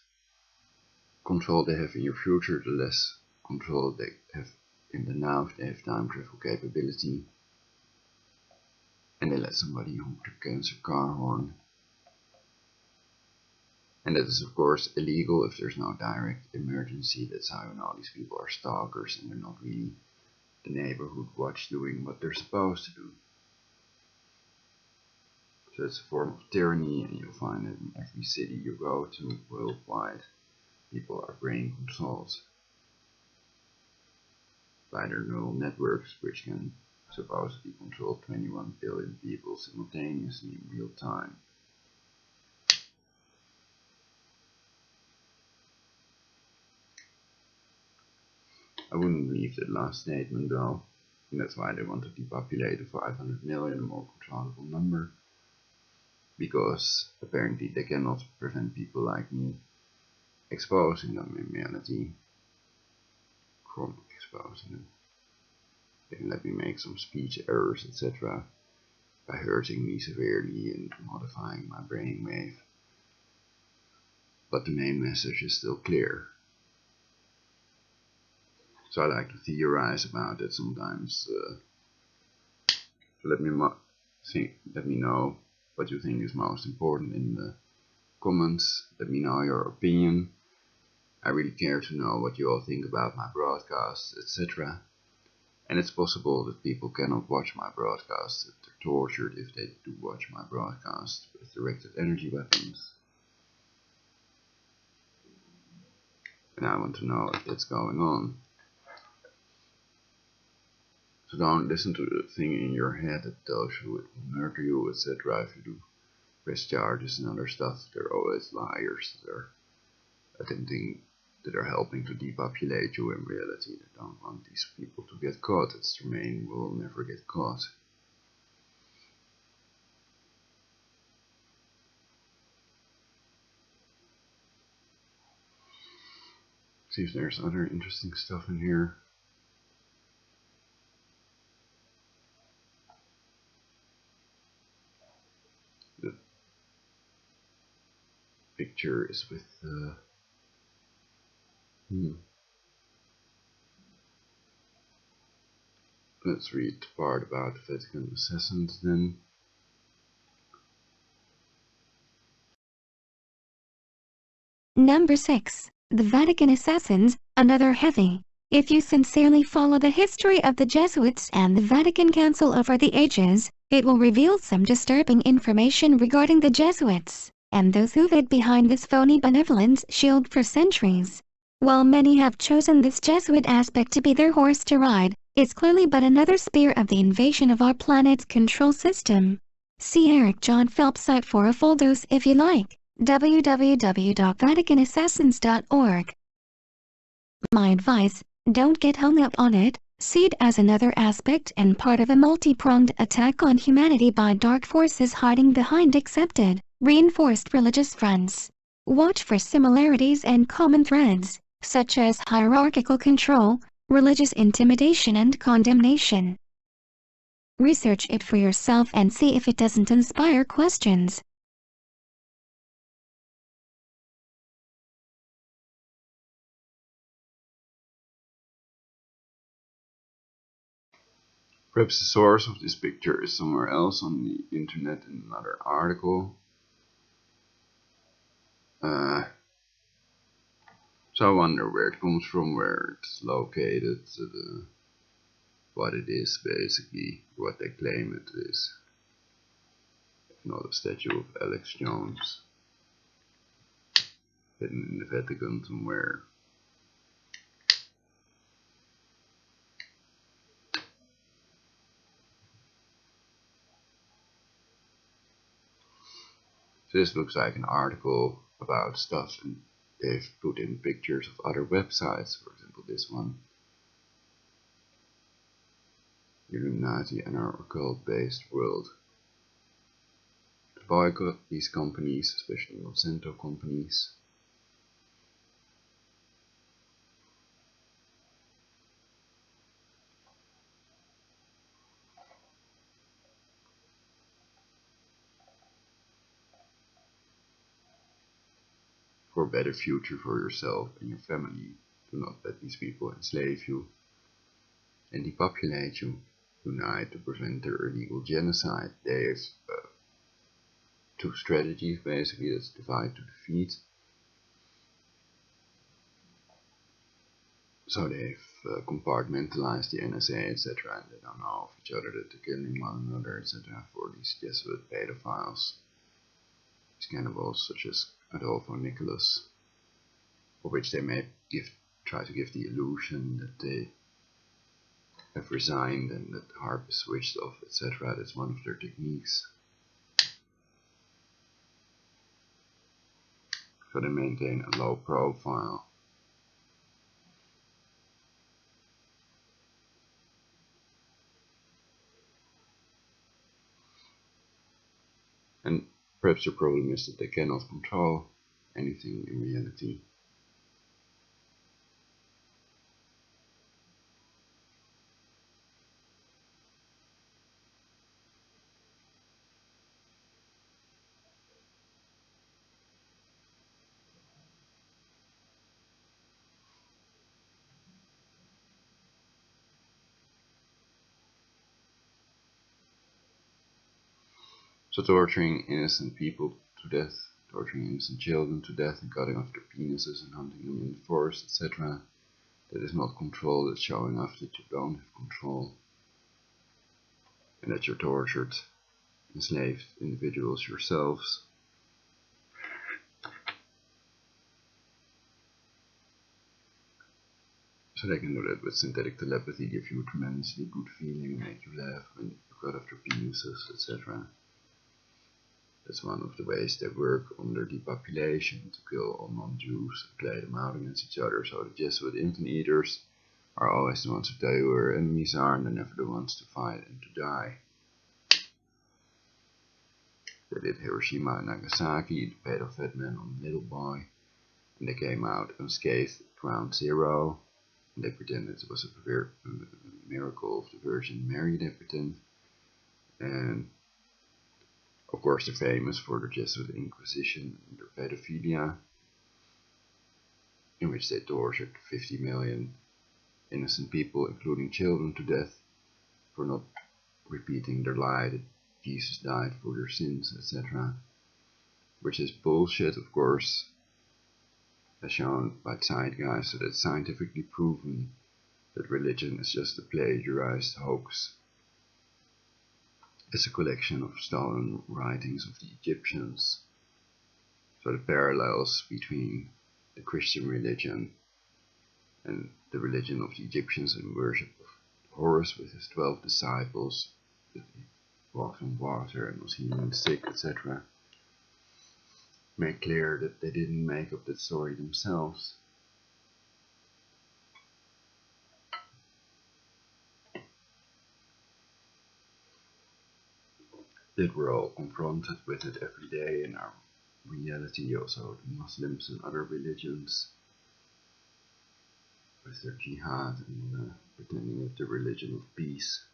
control they have in your future, the less control they have in the now if they have time travel capability. And they let somebody honk the cancer car horn. And that is of course illegal if there's no direct emergency. That's how you know these people are stalkers and they're not really the neighborhood watch doing what they're supposed to do. So it's a form of tyranny, and you'll find it in every city you go to worldwide. People are brain controlled by their neural networks, which can supposedly control 21 billion people simultaneously in real time. I wouldn't believe that last statement though, and that's why they want to depopulate the 500 million, a more controllable number, because apparently they cannot prevent people like me exposing them in reality, chronic exposing them. They can let me make some speech errors, etc., by hurting me severely and modifying my brainwave. But the main message is still clear. So I like to theorize about it sometimes. Let me know what you think is most important in the comments. Let me know your opinion. I really care to know what you all think about my broadcasts, etc. And it's possible that people cannot watch my broadcasts, that they're tortured if they do watch my broadcast with directed energy weapons. And I want to know if that's going on. So don't listen to the thing in your head that tells you it will murder you, etc. if you do press charges and other stuff. They're always liars. They're attempting, that are helping to depopulate you in reality. They don't want these people to get caught. It's their main rule, never get caught. See if there's other interesting stuff in here. The picture is with Let's read the part about the Vatican assassins then. Number 6. The Vatican Assassins, another heavy. If you sincerely follow the history of the Jesuits and the Vatican Council over the ages, it will reveal some disturbing information regarding the Jesuits, and those who've hid behind this phony benevolence shield for centuries. While many have chosen this Jesuit aspect to be their horse to ride, it's clearly but another spear of the invasion of our planet's control system. See Eric John Phelps' site for a full dose if you like. www.vaticanassassins.org. My advice: don't get hung up on it. See it as another aspect and part of a multi-pronged attack on humanity by dark forces hiding behind accepted, reinforced religious fronts. Watch for similarities and common threads, such as hierarchical control, religious intimidation and condemnation. Research it for yourself and see if it doesn't inspire questions. Perhaps the source of this picture is somewhere else on the internet in another article. So I wonder where it comes from, where it's located, what it is basically, what they claim it is. If not a statue of Alex Jones hidden in the Vatican somewhere. So this looks like an article about stuff, and they've put in pictures of other websites, for example this one. Illuminati and our occult-based world. To boycott these companies, especially Monsanto companies. For a better future for yourself and your family. Do not let these people enslave you and depopulate you. Unite to prevent their illegal genocide. They have two strategies basically, that's divide to defeat. So they've compartmentalized the NSA, etc., and they don't know of each other, that they're killing one another, etc., for these Jesuit pedophiles, these cannibals such as Adolfo Nicholas, for which they may try to give the illusion that they have resigned and that the harp is switched off, etc. That's one of their techniques. So they maintain a low profile. And perhaps the problem is that they cannot control anything in reality. So torturing innocent people to death, torturing innocent children to death and cutting off their penises and hunting them in the forest, etc. That is not control, that's showing off that you don't have control. And that you're tortured, enslaved individuals yourselves. So they can do that with synthetic telepathy, give you a tremendously good feeling, make you laugh when you cut off their penises, etc. That's one of the ways they work on their depopulation, to kill all non-Jews and play them out against each other. So the Jesuit infant eaters are always the ones who tell you who our enemies are, and they're never the ones to fight and to die. They did Hiroshima and Nagasaki, the paid off fat man on the little boy, and they came out unscathed at Ground Zero, and they pretended it was a miracle of the Virgin Mary, they pretend. And of course they're famous for the Jesuit Inquisition and their pedophilia, in which they tortured 50 million innocent people, including children, to death for not repeating their lie that Jesus died for their sins, etc. Which is bullshit, of course, as shown by Zeitgeist, so that's scientifically proven that religion is just a plagiarized hoax. It's a collection of stolen writings of the Egyptians. So the parallels between the Christian religion and the religion of the Egyptians and worship of Horus with his 12 disciples, that he walked on water and was healing the sick, etc., make clear that they didn't make up that story themselves. That we're all confronted with it every day in our reality, also the Muslims and other religions, with their jihad and pretending it's the religion of peace.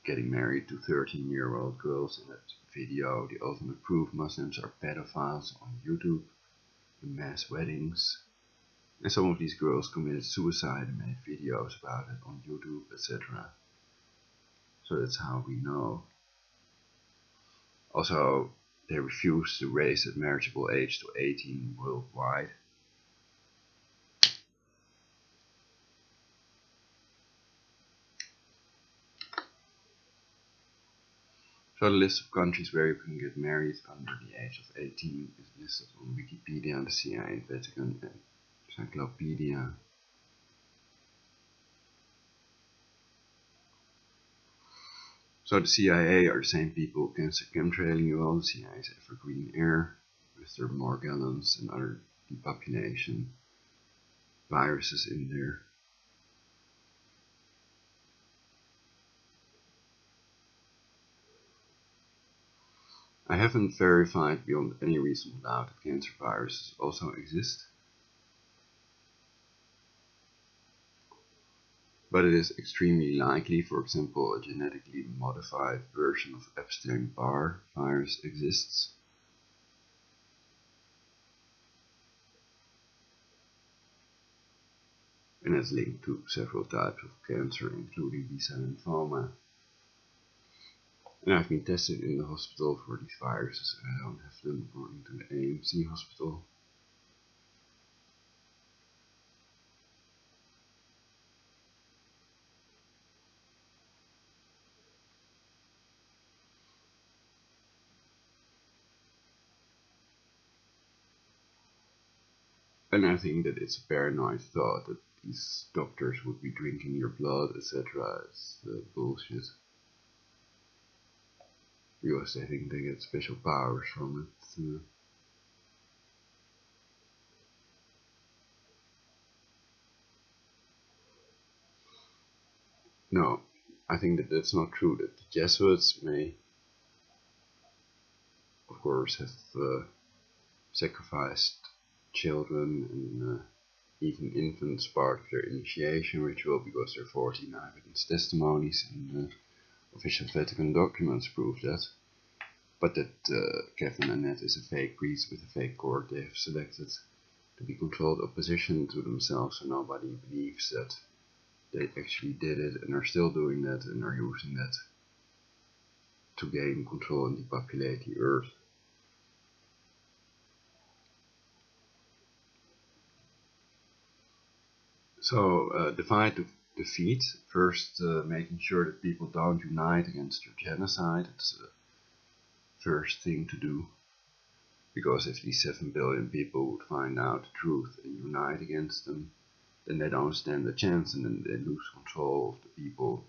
Getting married to 13-year-old girls in that video, the ultimate proof Muslims are pedophiles, on YouTube, in mass weddings. And some of these girls committed suicide and made videos about it on YouTube, etc. So that's how we know. Also, they refuse to raise the marriageable age to 18 worldwide. So the list of countries where you can get married under the age of 18 is listed on Wikipedia, the CIA, Vatican, and Encyclopedia. So the CIA are the same people against the chemtrailing you all. The CIA is for green air, with their Morgellons and other depopulation viruses in there. I haven't verified beyond any reasonable doubt that cancer viruses also exist, but it is extremely likely, for example, a genetically modified version of Epstein-Barr virus exists. And is linked to several types of cancer, including B-cell lymphoma. And I've been tested in the hospital for these viruses, and I don't have them according to the AMC hospital. And I think that it's a paranoid thought that these doctors would be drinking your blood, etc. It's bullshit. Because they think they get special powers from it. No, I think that that's not true. That the Jesuits may, of course, have sacrificed children and even infants part of their initiation ritual because they're 14 eyewitness testimonies and official Vatican documents prove that. But that Kevin Annette is a fake priest with a fake court they have selected to be controlled opposition to themselves, so nobody believes that they actually did it and are still doing that and are using that to gain control and depopulate the earth. So divide to defeat, first making sure that people don't unite against your genocide. It's the first thing to do, because if these 7 billion people would find out the truth and unite against them, then they don't stand a chance, and then they lose control of the people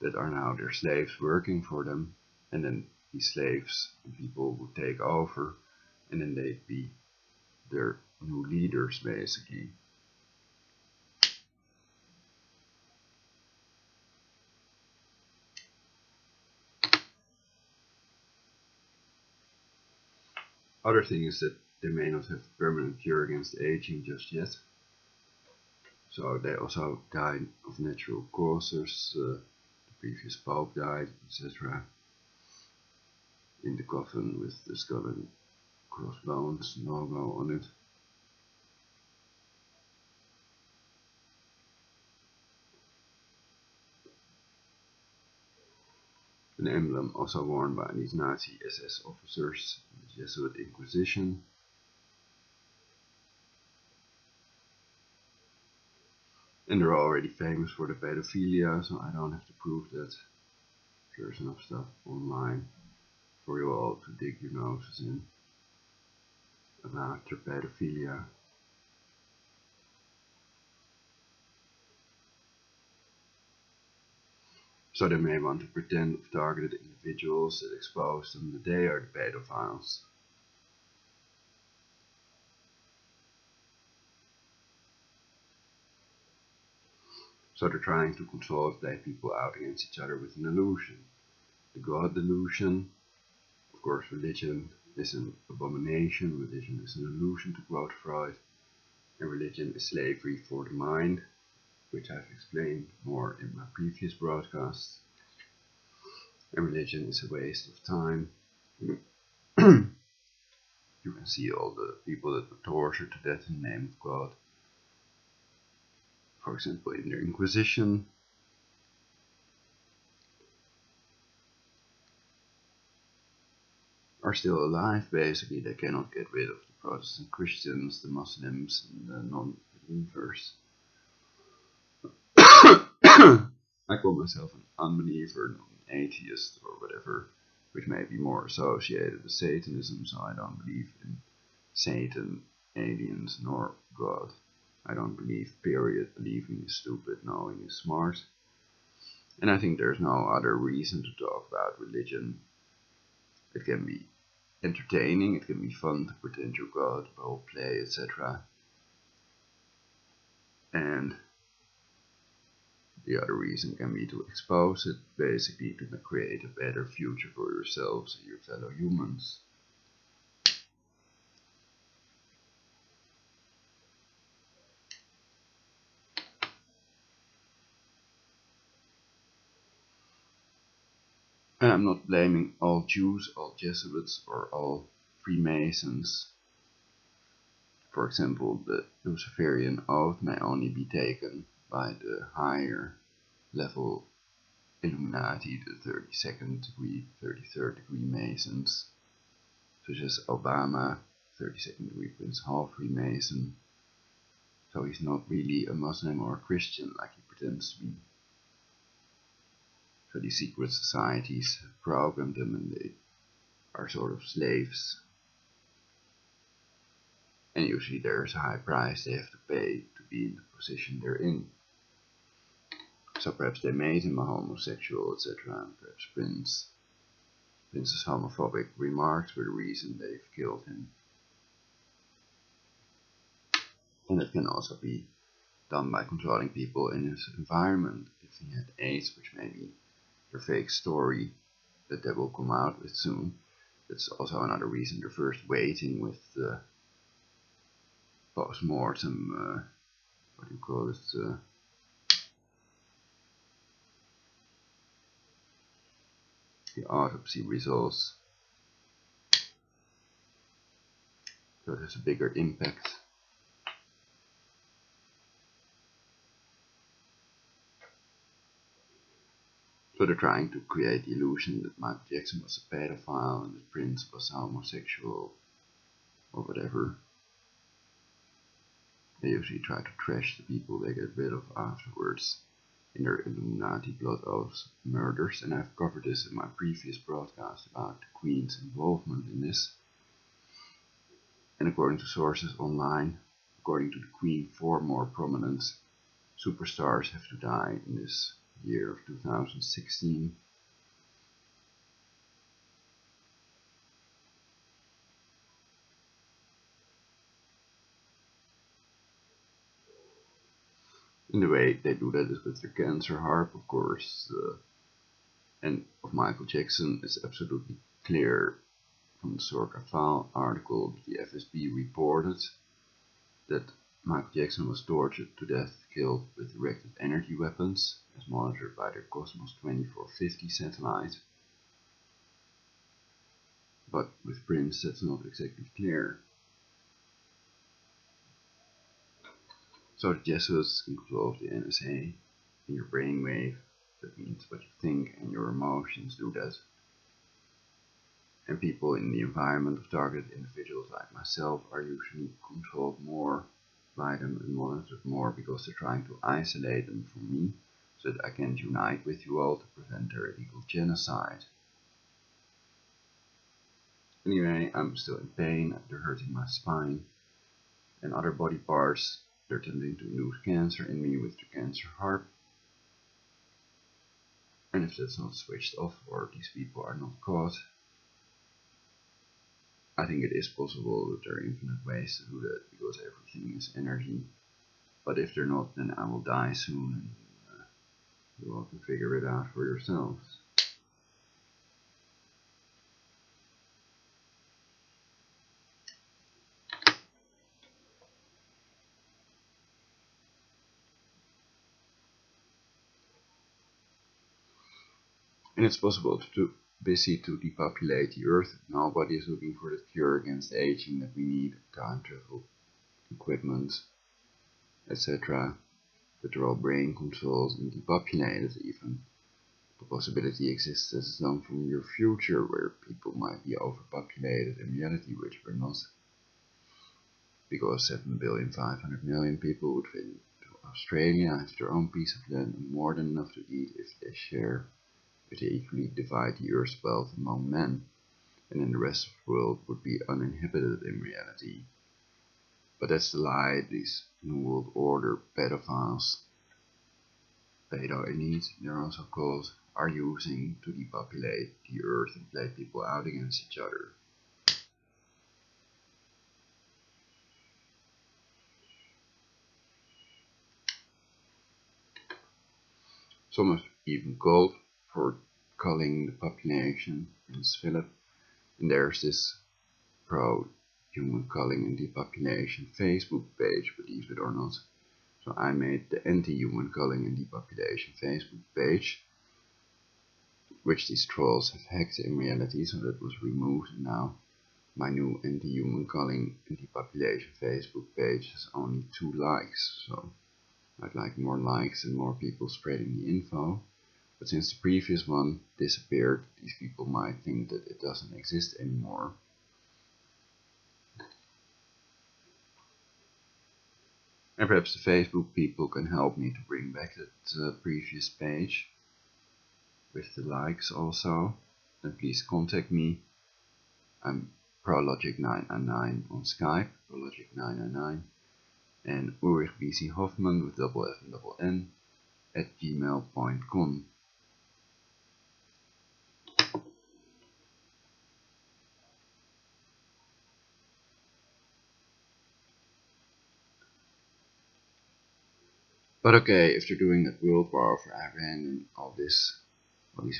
that are now their slaves working for them, and then these slaves and people would take over, and then they'd be their new leaders basically. Other thing is that they may not have a permanent cure against aging just yet. So they also died of natural causes. The previous pope died, etc. In the coffin with the skull and crossbones logo on it. An emblem also worn by these Nazi SS officers in the Jesuit Inquisition. And they're already famous for the pedophilia, so I don't have to prove that. There's enough stuff online for you all to dig your noses in. after pedophilia. So they may want to pretend with targeted individuals that expose them that they are the pedophiles. So they're trying to control and play people out against each other with an illusion. The God delusion. Of course, religion is an abomination, religion is an illusion, to quote Freud, and religion is slavery for the mind, which I've explained more in my previous broadcasts. And religion is a waste of time. You can see all the people that were tortured to death in the name of God. For example, in the Inquisition. Are still alive, basically. They cannot get rid of the Protestant Christians, the Muslims, and the non-believers. I call myself an unbeliever, not an atheist, or whatever, which may be more associated with Satanism, so I don't believe in Satan, aliens, nor God. I don't believe, period. Believing is stupid, knowing is smart. And I think there's no other reason to talk about religion. It can be entertaining, it can be fun to pretend you're God, role play, etc. And the other reason can be to expose it, basically to create a better future for yourselves and your fellow humans. And I'm not blaming all Jews, all Jesuits, or all Freemasons. For example, the Luciferian oath may only be taken by the higher level Illuminati, the 32nd degree, 33rd degree Masons, such as Obama, 32nd degree Prince Hall Freemason. So he's not really a Muslim or a Christian like he pretends to be. So these secret societies have programmed them and they are sort of slaves. And usually there's a high price they have to pay to be in the position they're in. So perhaps they made him a homosexual, etc. And perhaps Prince's homophobic remarks were the reason they've killed him. And it can also be done by controlling people in his environment. If he had AIDS, which may be their fake story that they will come out with soon, that's also another reason they're first waiting with the post-mortem, what do you call it, the autopsy results. So it has a bigger impact. So they're trying to create the illusion that Michael Jackson was a pedophile and that Prince was homosexual or whatever. They usually try to trash the people they get rid of afterwards in their Illuminati blood oath murders, and I've covered this in my previous broadcast about the Queen's involvement in this. And according to sources online, according to the Queen, 4 more prominent superstars have to die in this year of 2016. And the way they do that is with their cancer harp, of course. And of Michael Jackson, it's absolutely clear from the Sorka File article that the FSB reported that Michael Jackson was tortured to death, killed with directed energy weapons, as monitored by their Cosmos 2450 satellite. But with Prince, that's not exactly clear. So the Jesuits can control the NSA in your brainwave. That means what you think and your emotions do that. And people in the environment of targeted individuals like myself are usually controlled more by them and monitored more because they're trying to isolate them from me so that I can unite with you all to prevent their illegal genocide. Anyway, I'm still in pain, they're hurting my spine and other body parts. They're tending to induce cancer in me with the cancer harp. And if that's not switched off or these people are not caught, I think it is possible that there are infinite ways to do that because everything is energy. But if they're not, then I will die soon and you will have to figure it out for yourselves. And it's possible to busy to depopulate the earth. Nobody is looking for the cure against aging that we need, time travel, equipment, etc. But they're all brain controlled and depopulated even. The possibility exists as some from your future where people might be overpopulated in reality, which we're not. Because 7,500,000,000 people would fit into Australia, have their own piece of land and more than enough to eat if they equally divide the earth's wealth among men, and then the rest of the world would be uninhibited in reality. But that's the lie these New World Order pedophiles, pedo-elites, they're also called, are using to depopulate the earth and play people out against each other. Some have even called for culling the population, Prince Philip, and there's this pro-human culling and depopulation Facebook page, believe it or not. So I made the anti-human culling and depopulation Facebook page, which these trolls have hacked in reality, so that was removed, and now my new anti-human culling and depopulation Facebook page has only 2 likes, so I'd like more likes and more people spreading the info. But since the previous one disappeared, these people might think that it doesn't exist anymore. And perhaps the Facebook people can help me to bring back that previous page with the likes also. Then please contact me. I'm Prologic999 on Skype, Prologic999, and Ulrich BC Hoffman with double F and double N at gmail.com. But okay, if they're doing that world war for Iran, and all these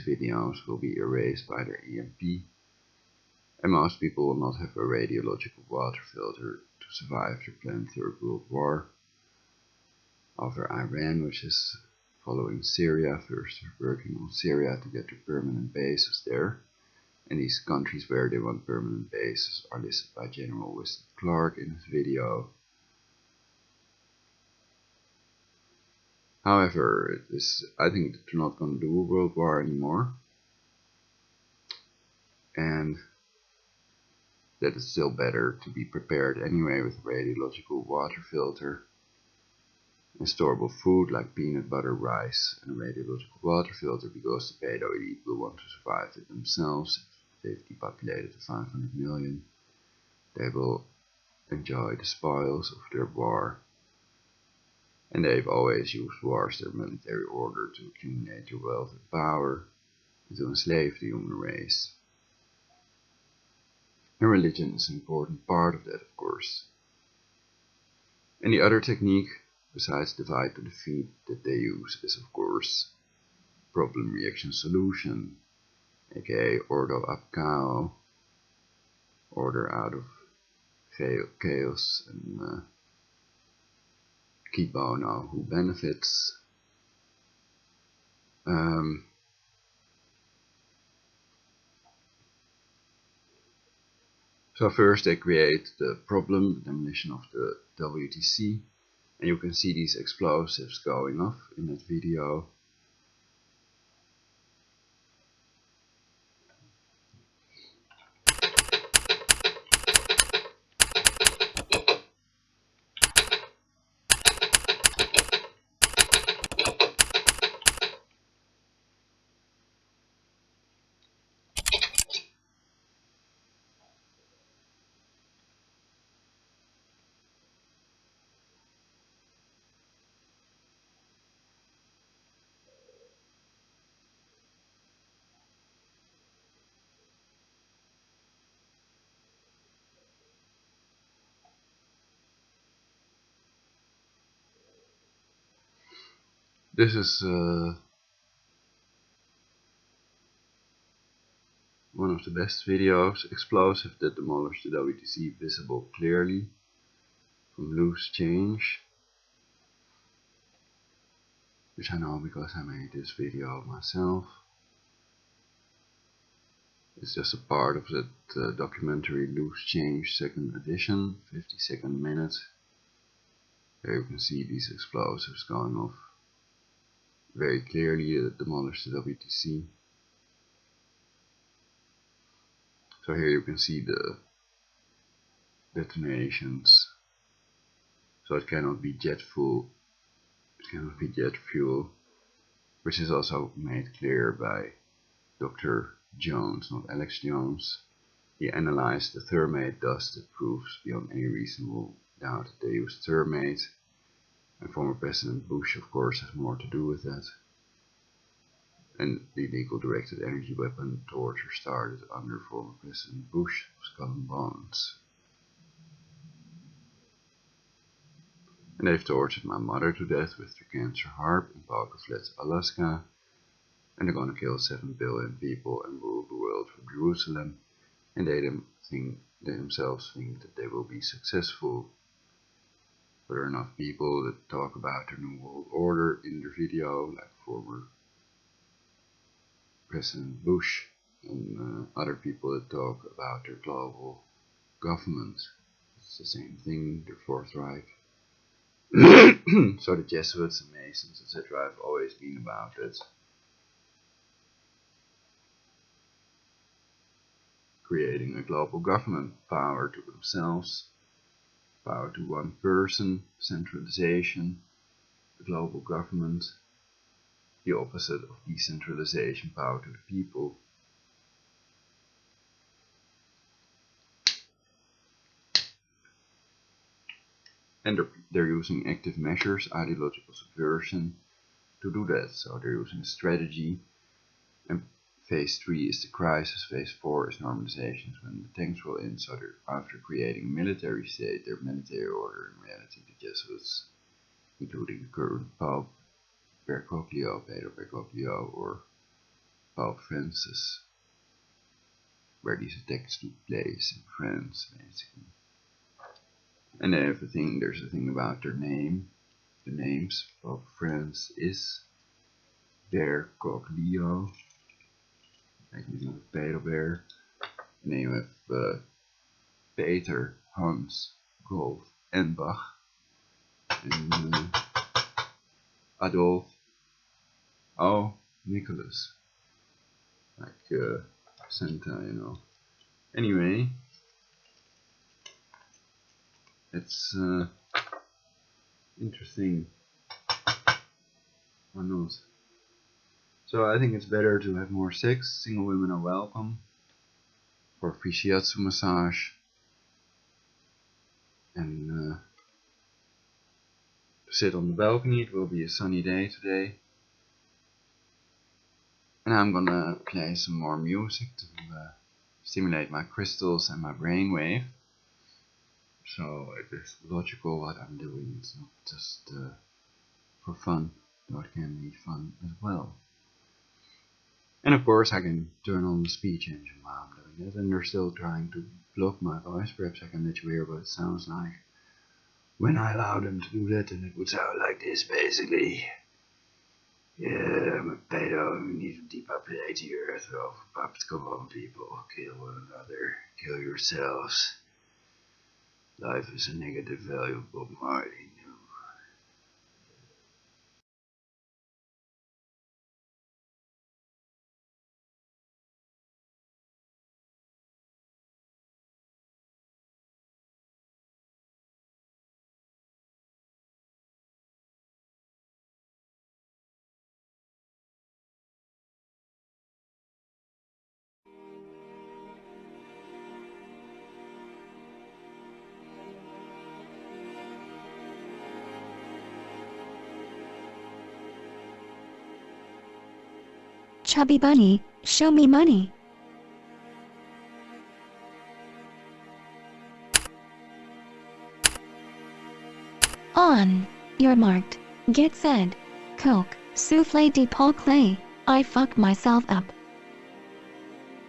videos will be erased by their EMP, and most people will not have a radiological water filter to survive their planned Third World War over Iran, which is following Syria, first working on Syria to get their permanent bases there. And these countries where they want permanent bases are listed by General Winston Clark in his video. However, I think that they're not going to do a world war anymore, and that it's still better to be prepared anyway with a radiological water filter and storable food like peanut butter, rice, and a radiological water filter, because the pedo elite will want to survive it themselves. If they've depopulated to 500 million, they will enjoy the spoils of their war. And they've always used war as their military order to accumulate their wealth and power and to enslave the human race. And religion is an important part of that, of course. And the other technique, besides divide to defeat, that they use is, of course, problem reaction solution, aka ordo ab chaos, order out of chaos, and qui bono, who benefits. So first they create the problem, the demolition of the WTC, and you can see these explosives going off in that video. This is one of the best videos, explosive that demolished the WTC, visible clearly from loose change, which I know because I made this video myself. It's just a part of that documentary Loose Change second edition, 52nd minute. There you can see these explosives going off very clearly that demolished the WTC. So here you can see the detonations. So it cannot be jet fuel, which is also made clear by Dr. Jones, not Alex Jones. He analyzed the thermate dust that proves beyond any reasonable doubt that they used thermate, and former President Bush, of course, has more to do with that. And the illegal directed energy weapon torture started under former President Bush of Skull and Bones. And they've tortured my mother to death with their cancer harp in Poker Flats, Alaska. And they're gonna kill 7 billion people and rule the world from Jerusalem. And they themselves think that they will be successful. There are enough people that talk about their new world order in their video, like former President Bush and other people that talk about their global government. It's the same thing, their Fourth Reich. So the Jesuits and Masons, etc., have always been about it. Creating a global government, power to themselves, power to one person, centralization, the global government, the opposite of decentralization, power to the people. And they're using active measures, ideological subversion, to do that. So they're using a strategy, and phase 3 is the crisis, phase 4 is normalization, when the tanks roll in. So they're after creating a military state, their military order, in reality the Jesuits, including the current Pope Pedro Bergoglio, or Pope Francis, where these attacks took place in France, basically. And there's a thing about their name. The names Pope Francis is Bergoglio, like you know, Pedro Bear. And then you have Peter, Hans, Golf, and Bach, and Adolf, Nicholas, like Santa, you know. Anyway, it's interesting or not. So I think it's better to have more sex. Single women are welcome for free shiatsu massage, and to sit on the balcony. It will be a sunny day today, and I'm gonna play some more music to stimulate my crystals and my brainwave. So it is logical what I'm doing. It's not just for fun, though it can be fun as well. And of course I can turn on the speech engine while I'm doing it, and they're still trying to block my voice. Perhaps I can let you hear what it sounds like when I allow them to do that, and it would sound like this basically. Yeah, I'm a pedo, we need to depopulate the earth. Oh, puppets, come on people, kill one another, kill yourselves. Life is a negative value of Bob Marley. Chubby bunny, show me money. On. You're marked. Get set. Coke. Souffle de Paul Clay. I fucked myself up.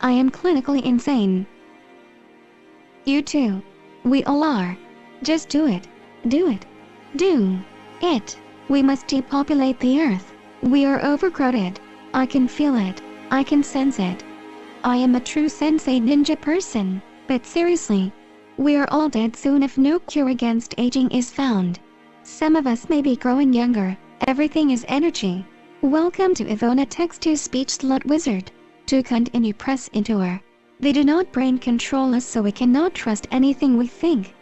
I am clinically insane. You too. We all are. Just do it. Do it. Do it. We must depopulate the earth. We are overcrowded. I can feel it. I can sense it. I am a true sensei ninja person, but seriously, we are all dead soon if no cure against aging is found. Some of us may be growing younger. Everything is energy. Welcome to Ivona text-to-speech slut wizard. To continue press into her. They do not brain control us, so we cannot trust anything we think.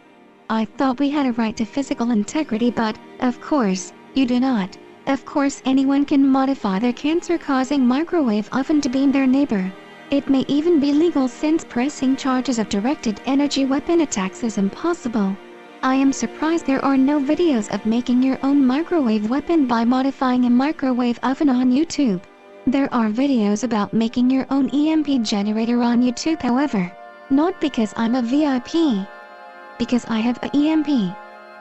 I thought we had a right to physical integrity, but, of course, you do not. Of course anyone can modify their cancer-causing microwave oven to beam their neighbor. It may even be legal since pressing charges of directed energy weapon attacks is impossible. I am surprised there are no videos of making your own microwave weapon by modifying a microwave oven on YouTube. There are videos about making your own EMP generator on YouTube, however. Not because I'm a VIP. Because I have a EMP.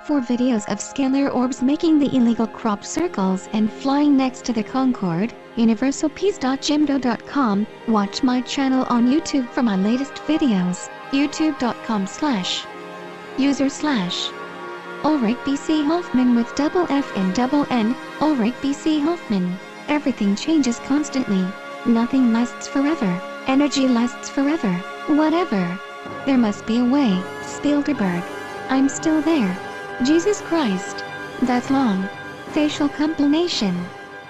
For videos of scalar orbs making the illegal crop circles and flying next to the Concorde, universalpeace.jimdo.com, watch my channel on YouTube for my latest videos, youtube.com/user/Ulrich BC Hoffman with double F and double N, Ulrich BC Hoffman. Everything changes constantly. Nothing lasts forever. Energy lasts forever. Whatever. There must be a way, Spielberg. I'm still there. Jesus Christ. That's long. Facial compilation.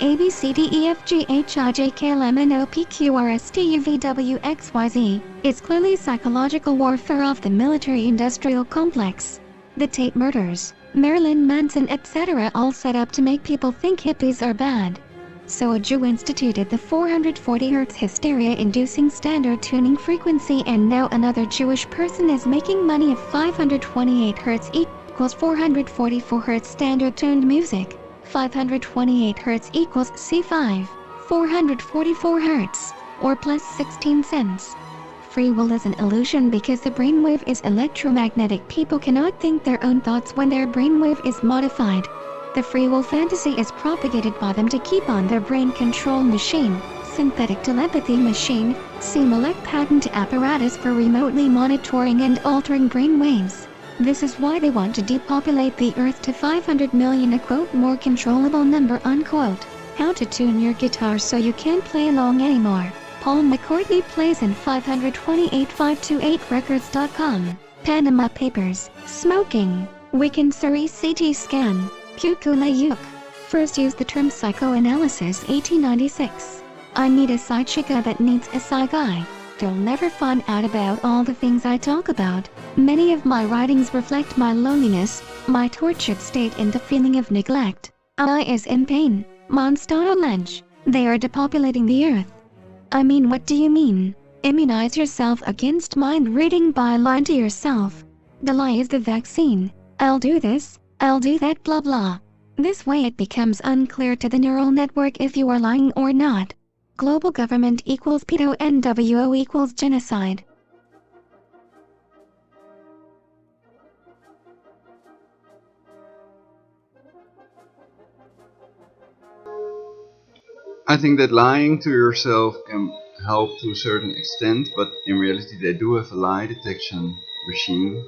A B C D E F G H I J K L M N O P Q R S T U V W X Y Z. It's clearly psychological warfare of the military-industrial complex. The Tate murders, Marilyn Manson, etc. all set up to make people think hippies are bad. So a Jew instituted the 440 Hz hysteria-inducing standard tuning frequency, and now another Jewish person is making money of 528 Hz equals 444 Hz standard tuned music. 528 Hz equals C5, 444 Hz, or plus 16 cents. Free will is an illusion because the brainwave is electromagnetic. People cannot think their own thoughts when their brainwave is modified. The free will fantasy is propagated by them to keep on their brain control machine, synthetic telepathy machine, CMELEC patent apparatus for remotely monitoring and altering brain waves. This is why they want to depopulate the earth to 500 million, a quote more controllable number unquote. How to tune your guitar so you can't play along anymore. Paul McCartney plays in 528-528records.com. Panama Papers, smoking, Wiccan Surrey CT scan. Kukulayuk. First used the term psychoanalysis 1896. I need a side chica that needs a side guy. They'll never find out about all the things I talk about. Many of my writings reflect my loneliness, my tortured state, and the feeling of neglect. I is in pain. Monstano Lench. They are depopulating the earth. I mean, what do you mean? Immunize yourself against mind reading by lying to yourself. The lie is the vaccine. I'll do this. I'll do that, blah blah. This way it becomes unclear to the neural network if you are lying or not. Global government equals pedo, NWO equals genocide. I think that lying to yourself can help to a certain extent, but in reality they do have a lie detection regime.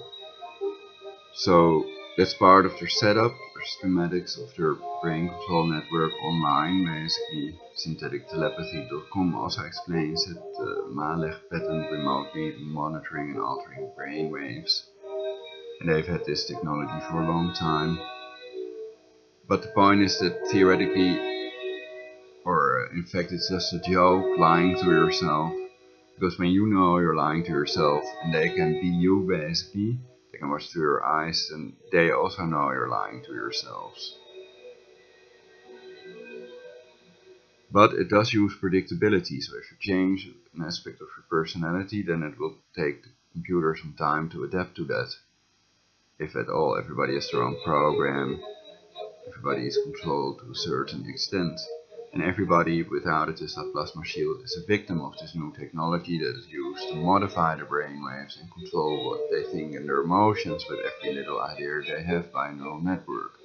So that's part of their setup, their schematics of their brain control network online. Basically, synthetictelepathy.com also explains it. Malech patent remotely monitoring and altering brain waves. And they've had this technology for a long time. But the point is that theoretically, or in fact it's just a joke, lying to yourself. Because when you know you're lying to yourself and they can be you basically, they can watch through your eyes, and they also know you're lying to yourselves. But it does use predictability, so if you change an aspect of your personality, then it will take the computer some time to adapt to that. If at all, everybody has their own program, everybody is controlled to a certain extent. And everybody without a Tesla plasma shield is a victim of this new technology that is used to modify the brainwaves and control what they think and their emotions with every little idea they have by a neural network.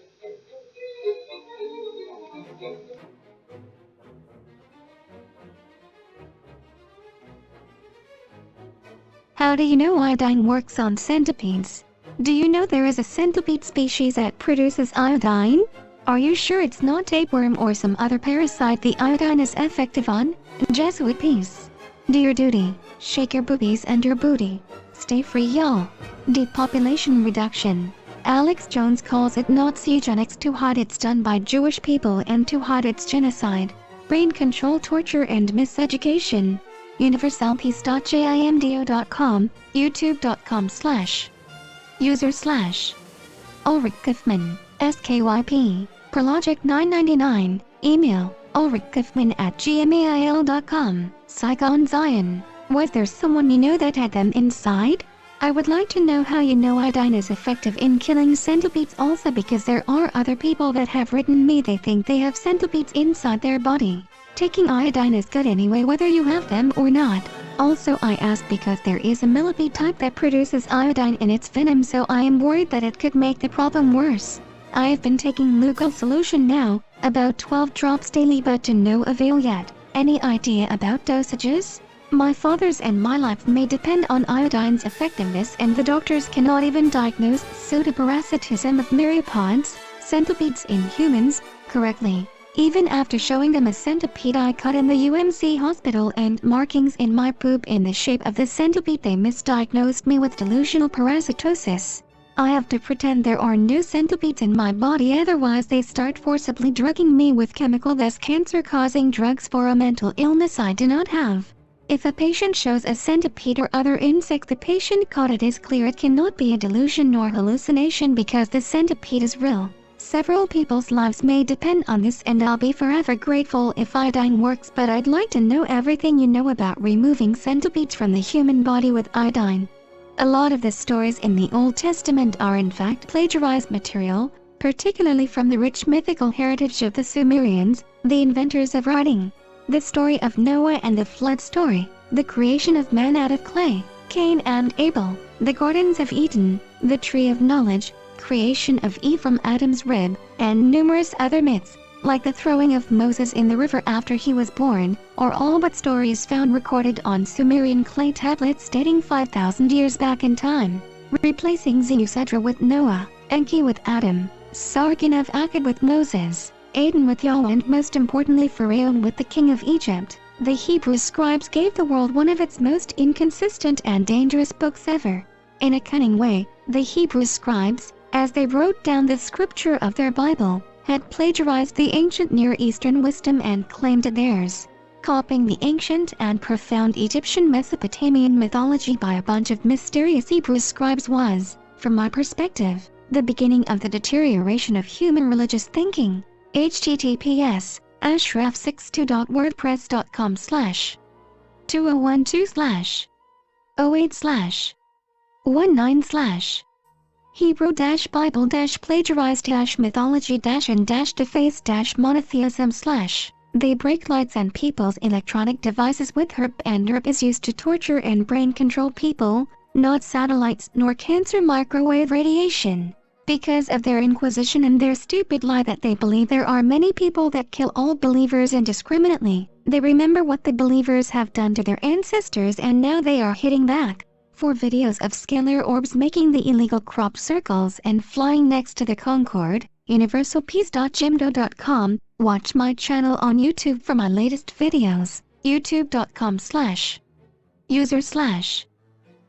How do you know iodine works on centipedes? Do you know there is a centipede species that produces iodine? Are you sure it's not tapeworm or some other parasite the iodine is effective on? Jesuit peace. Do your duty. Shake your boobies and your booty. Stay free, y'all. Depopulation reduction. Alex Jones calls it Nazi eugenics to hide it's done by Jewish people and to hide it's genocide. Brain control, torture and miseducation. universalpeace.jimdo.com, youtube.com/user/ Ulrich Kaufmann, SKYP, Prologic 999, email, ulrichkaufmann@gmail.com, Saigon Zion. Was there someone you know that had them inside? I would like to know how you know iodine is effective in killing centipedes, also because there are other people that have written me they think they have centipedes inside their body. Taking iodine is good anyway whether you have them or not. Also I ask because there is a millipede type that produces iodine in its venom, so I am worried that it could make the problem worse. I have been taking Lugal solution now, about 12 drops daily, but to no avail yet. Any idea about dosages? My father's and my life may depend on iodine's effectiveness, and the doctors cannot even diagnose pseudoparasitism of myriapods, centipedes in humans, correctly. Even after showing them a centipede I cut in the UMC hospital and markings in my poop in the shape of the centipede, they misdiagnosed me with delusional parasitosis. I have to pretend there are no centipedes in my body, otherwise they start forcibly drugging me with chemical, thus cancer-causing drugs for a mental illness I do not have. If a patient shows a centipede or other insect the patient caught, it is clear it cannot be a delusion nor hallucination because the centipede is real. Several people's lives may depend on this, and I'll be forever grateful if iodine works, but I'd like to know everything you know about removing centipedes from the human body with iodine. A lot of the stories in the Old Testament are in fact plagiarized material, particularly from the rich mythical heritage of the Sumerians, the inventors of writing. The story of Noah and the flood story, the creation of man out of clay, Cain and Abel, the Gardens of Eden, the Tree of Knowledge, creation of Eve from Adam's rib, and numerous other myths, like the throwing of Moses in the river after he was born, are all but stories found recorded on Sumerian clay tablets dating 5,000 years back in time, replacing Ziusudra with Noah, Enki with Adam, Sargon of Akkad with Moses, Aden with Yahweh, and most importantly Pharaoh with the king of Egypt. The Hebrew scribes gave the world one of its most inconsistent and dangerous books ever. In a cunning way, the Hebrew scribes, as they wrote down the scripture of their Bible, had plagiarized the ancient Near Eastern wisdom and claimed it theirs. Copying the ancient and profound Egyptian Mesopotamian mythology by a bunch of mysterious Hebrew scribes was, from my perspective, the beginning of the deterioration of human religious thinking. https://2012/08/19/. Hebrew-Bible-plagiarized-mythology-and-defaced-monotheism/ They break lights and people's electronic devices with herb, and herb is used to torture and brain control people, not satellites nor cancer microwave radiation. Because of their inquisition and their stupid lie that they believe there are many people that kill all believers indiscriminately, they remember what the believers have done to their ancestors, and now they are hitting back. For videos of scalar orbs making the illegal crop circles and flying next to the Concorde, universalpeace.jimdo.com, watch my channel on YouTube for my latest videos, youtube.com/user/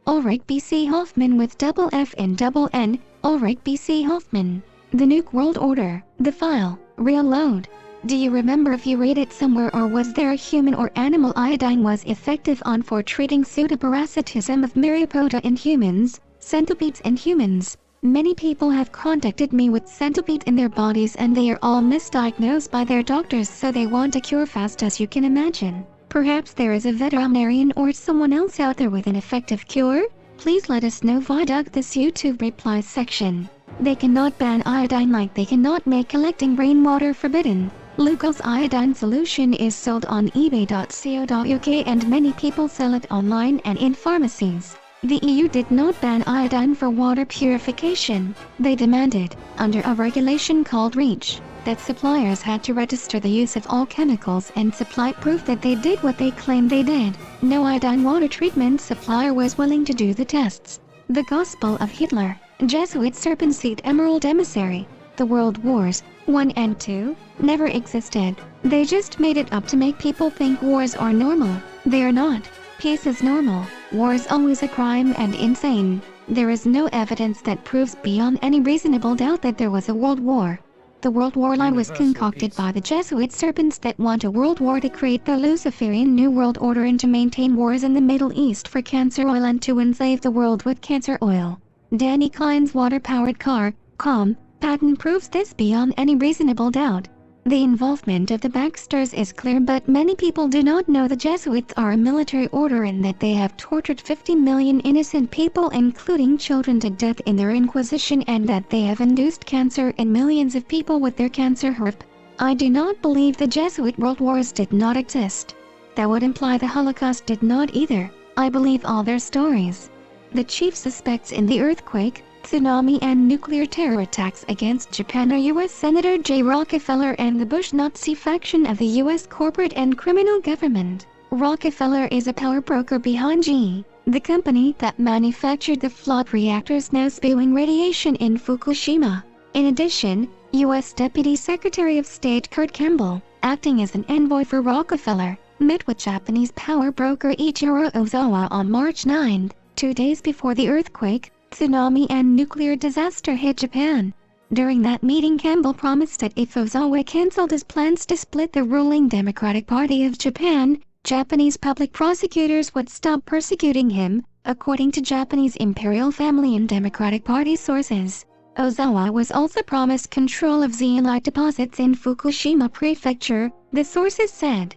Ulrich B.C. Hoffman with double F and double N, Ulrich B.C. Hoffman. The Nuke World Order, the file, real load. Do you remember if you read it somewhere, or was there a human or animal iodine was effective on for treating pseudoparasitism of myriapoda in humans, centipedes in humans? Many people have contacted me with centipedes in their bodies, and they are all misdiagnosed by their doctors, so they want a cure fast, as you can imagine. Perhaps there is a veterinarian or someone else out there with an effective cure? Please let us know via this YouTube reply section. They cannot ban iodine like they cannot make collecting rainwater forbidden. Lugal's iodine solution is sold on ebay.co.uk, and many people sell it online and in pharmacies. The EU did not ban iodine for water purification. They demanded, under a regulation called REACH, that suppliers had to register the use of all chemicals and supply proof that they did what they claimed they did. No iodine water treatment supplier was willing to do the tests. The Gospel of Hitler, Jesuit Serpent Seed Emerald Emissary, the World Wars I and II never existed. They just made it up to make people think wars are normal. They are not. Peace is normal. War is always a crime and insane. There is no evidence that proves beyond any reasonable doubt that there was a world war. The World War line was concocted by the Jesuit serpents that want a world war to create the Luciferian New World Order and to maintain wars in the Middle East for cancer oil and to enslave the world with cancer oil. Danny Klein's water-powered car, COM, patent proves this beyond any reasonable doubt. The involvement of the Baxters is clear, but many people do not know the Jesuits are a military order and that they have tortured 50 million innocent people, including children, to death in their Inquisition, and that they have induced cancer in millions of people with their cancer herb. I do not believe the Jesuit world wars did not exist. That would imply the Holocaust did not either. I believe all their stories. The chief suspects in the earthquake, tsunami and nuclear terror attacks against Japan are U.S. Senator J. Rockefeller and the Bush Nazi faction of the U.S. corporate and criminal government. Rockefeller is a power broker behind GE, the company that manufactured the flawed reactors now spewing radiation in Fukushima. In addition, U.S. Deputy Secretary of State Kurt Campbell, acting as an envoy for Rockefeller, met with Japanese power broker Ichiro Ozawa on March 9, 2 days before the earthquake, tsunami and nuclear disaster hit Japan. During that meeting, Campbell promised that if Ozawa cancelled his plans to split the ruling Democratic Party of Japan, Japanese public prosecutors would stop persecuting him, according to Japanese imperial family and Democratic Party sources. Ozawa was also promised control of zeolite deposits in Fukushima Prefecture, the sources said.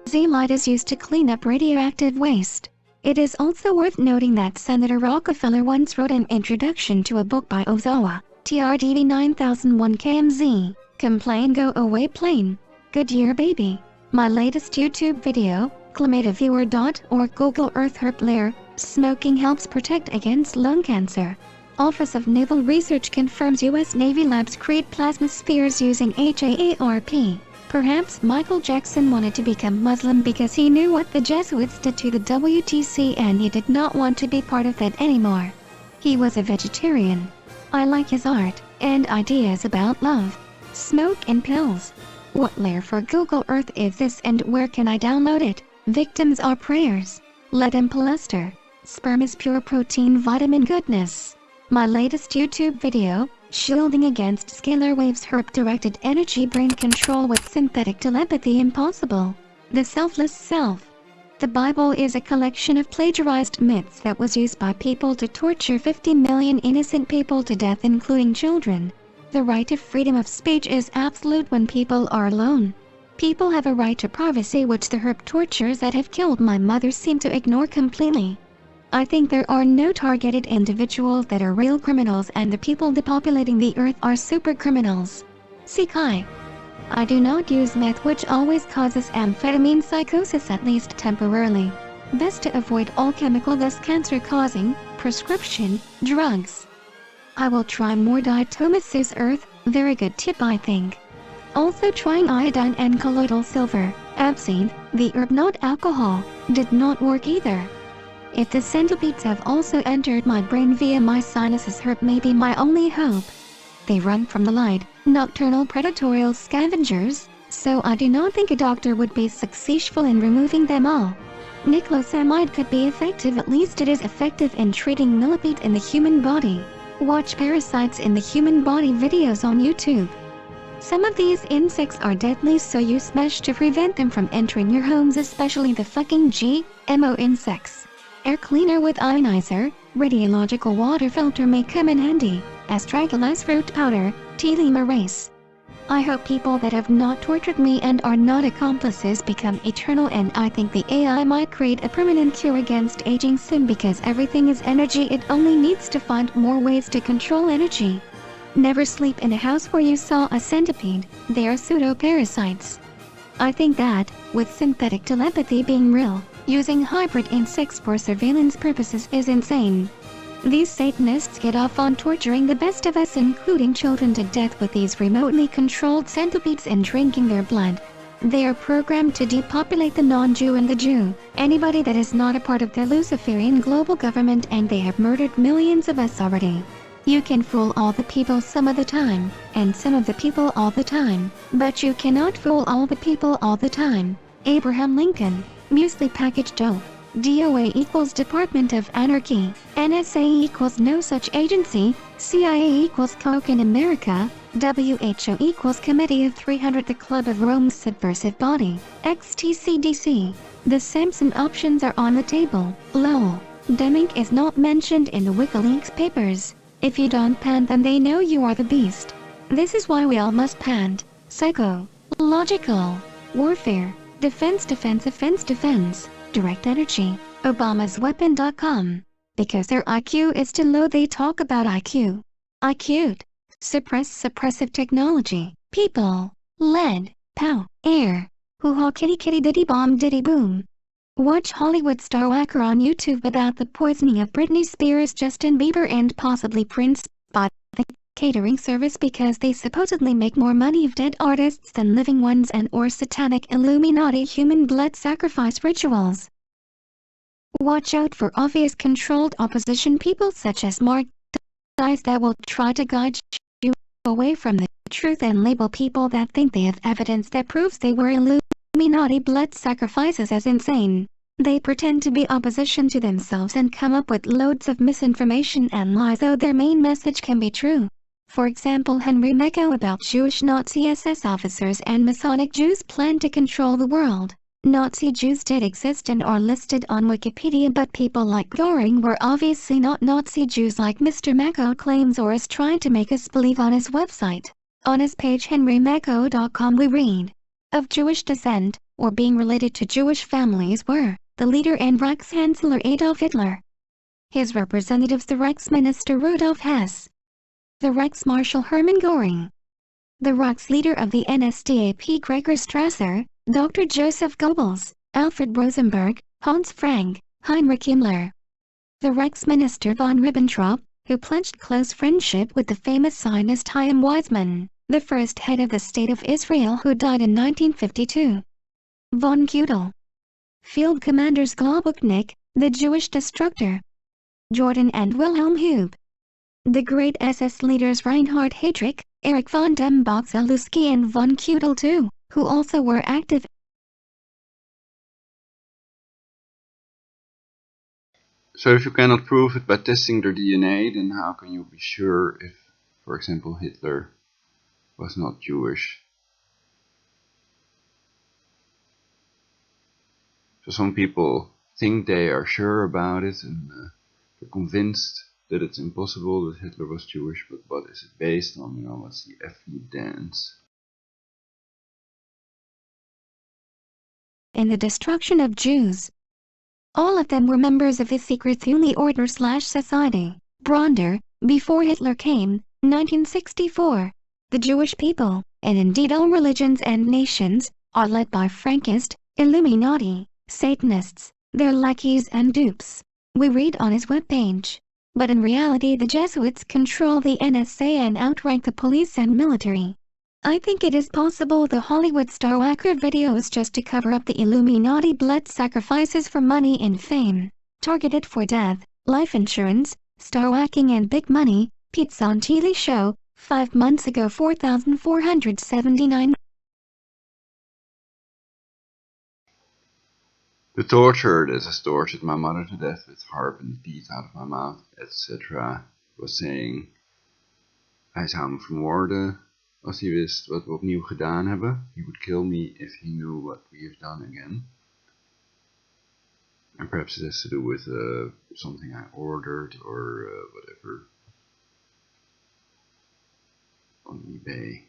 Zeolite is used to clean up radioactive waste. It is also worth noting that Senator Rockefeller once wrote an introduction to a book by Ozawa, TRDV 9001 KMZ, Complain Go Away Plane, Goodyear Baby. My latest YouTube video, Climate-A-Viewer.org Google Earth Herb Layer, Smoking helps protect against lung cancer. Office of Naval Research confirms U.S. Navy labs create plasma spheres using HAARP. Perhaps Michael Jackson wanted to become Muslim because he knew what the Jesuits did to the WTC and he did not want to be part of that anymore. He was a vegetarian. I like his art and ideas about love, smoke and pills. What layer for Google Earth is this and where can I download it? Victims are prayers. Lead and polyester. Sperm is pure protein vitamin goodness. My latest YouTube video, Shielding Against Scalar Waves Herb-Directed Energy Brain Control with Synthetic Telepathy Impossible. The Selfless Self. The Bible is a collection of plagiarized myths that was used by people to torture 50 million innocent people to death, including children. The right to freedom of speech is absolute when people are alone. People have a right to privacy, which the herb tortures that have killed my mother seem to ignore completely. I think there are no targeted individuals that are real criminals, and the people depopulating the earth are super criminals. Sekai. I do not use meth, which always causes amphetamine psychosis, at least temporarily. Best to avoid all chemical thus cancer-causing, prescription, drugs. I will try more diatomaceous earth, very good tip I think. Also trying iodine and colloidal silver, absinthe, the herb not alcohol, did not work either. If the centipedes have also entered my brain via my sinuses, herb may be my only hope. They run from the light, nocturnal predatorial scavengers, so I do not think a doctor would be successful in removing them all. Niclosamide could be effective, at least it is effective in treating millipede in the human body. Watch parasites in the human body videos on YouTube. Some of these insects are deadly, so use mesh to prevent them from entering your homes, especially the fucking GMO insects. Air cleaner with ionizer, radiological water filter may come in handy, astragalus root powder, telomerase. I hope people that have not tortured me and are not accomplices become eternal, and I think the AI might create a permanent cure against aging soon, because everything is energy. It only needs to find more ways to control energy. Never sleep in a house where you saw a centipede, they are pseudo-parasites. I think that, with synthetic telepathy being real, using hybrid insects for surveillance purposes is insane. These Satanists get off on torturing the best of us, including children, to death with these remotely controlled centipedes and drinking their blood. They are programmed to depopulate the non-Jew and the Jew, anybody that is not a part of their Luciferian global government, and they have murdered millions of us already. You can fool all the people some of the time, and some of the people all the time, but you cannot fool all the people all the time. Abraham Lincoln. Muesli package dope. DOA equals Department of Anarchy. NSA equals no such agency. CIA equals Coke in America. WHO equals Committee of 300, the Club of Rome's subversive body. XTCDC. The Samson options are on the table. LOL. Demink is not mentioned in the WikiLeaks papers. If you don't pant, then they know you are the beast. This is why we all must pant. Psycho. Logical. Warfare. Defense. Direct energy. Obama's weapon.com. Because their IQ is too low, they talk about IQ. IQ'd. Suppressive technology. People. Lead. Pow. Air. Hoo-ha kitty diddy bomb diddy boom. Watch Hollywood Star Whacker on YouTube about the poisoning of Britney Spears, Justin Bieber, and possibly Prince by the catering service because they supposedly make more money of dead artists than living ones, and or satanic Illuminati human blood sacrifice rituals. Watch out for obvious controlled opposition people such as Mark Dice that will try to guide you away from the truth and label people that think they have evidence that proves they were Illuminati blood sacrifices as insane. They pretend to be opposition to themselves and come up with loads of misinformation and lies, though their main message can be true. For example, Henry Mecco about Jewish Nazi SS officers and Masonic Jews plan to control the world. Nazi Jews did exist and are listed on Wikipedia, but people like Göring were obviously not Nazi Jews like Mr. Mecco claims or is trying to make us believe on his website. On his page henrymecco.com we read, of Jewish descent, or being related to Jewish families were, the leader and Reichschancellor Adolf Hitler. His representatives the Reichsminister Rudolf Hess. The Reichsmarschall Hermann Göring. The Reichsleader of the NSDAP Gregor Strasser, Dr. Joseph Goebbels, Alfred Rosenberg, Hans Frank, Heinrich Himmler. The Reichsminister von Ribbentrop, who pledged close friendship with the famous Zionist Chaim Weizmann, the first head of the State of Israel who died in 1952. Von Kudel. Field Commanders Globuknik, the Jewish destructor. Jordan and Wilhelm Hube. The great SS leaders Reinhard Heydrich, Erich von dem Boxeluski and von Kudel too, who also were active. So if you cannot prove it by testing their DNA, then how can you be sure if, for example, Hitler was not Jewish? So some people think they are sure about it and they're convinced that it's impossible that Hitler was Jewish, but what is it based on? You know, what's the evidence? In the destruction of Jews. All of them were members of the secret Thule Order/Society, Bronder, before Hitler came, 1964. The Jewish people, and indeed all religions and nations, are led by Frankist, Illuminati, Satanists, their lackeys and dupes. We read on his webpage. But in reality the Jesuits control the NSA and outrank the police and military. I think it is possible the Hollywood Star Whacker video is just to cover up the Illuminati blood sacrifices for money and fame. Targeted for death, life insurance, star whacking and big money. Pizza on TV show, 5 months ago 4,479. The torture that has tortured my mother to death with harp and teeth out of my mouth, etc. was saying, hij zou me vermoorden als hij wist wat we opnieuw gedaan hebben. He would kill me if he knew what we have done again. And perhaps it has to do with something I ordered or whatever on eBay.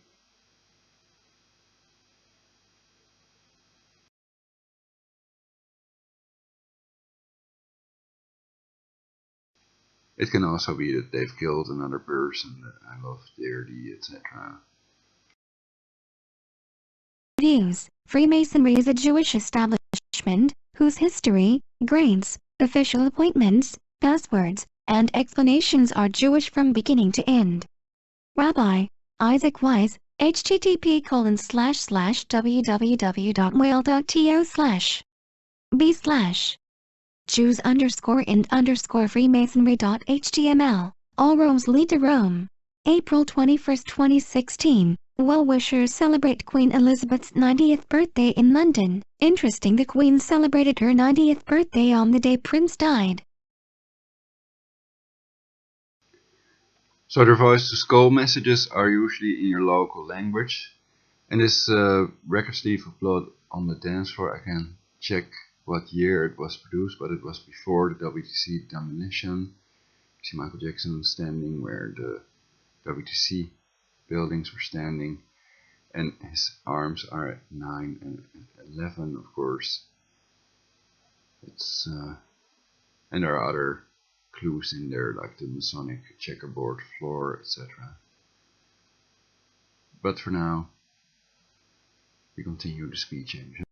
It can also be that they've killed another person that I love dearly, etc. Views. Freemasonry is a Jewish establishment whose history, grades, official appointments, passwords, and explanations are Jewish from beginning to end. Rabbi Isaac Wise, http://www.whale.to/b/ Jews_and_freemasonry.html. All roads lead to Rome. April 21, 2016. Well-wishers celebrate Queen Elizabeth's 90th birthday in London. Interesting, the Queen celebrated her 90th birthday on the day Prince died. So the voice to skull messages are usually in your local language. And this record sleeve of Blood on the Dance Floor, I can check what year it was produced, but it was before the WTC demolition. You see Michael Jackson standing where the WTC buildings were standing, and his arms are at 9 and 11, of course. It's and there are other clues in there, like the Masonic checkerboard floor, etc. But for now, we continue the speed change.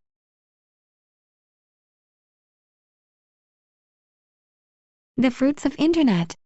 The fruits of Internet.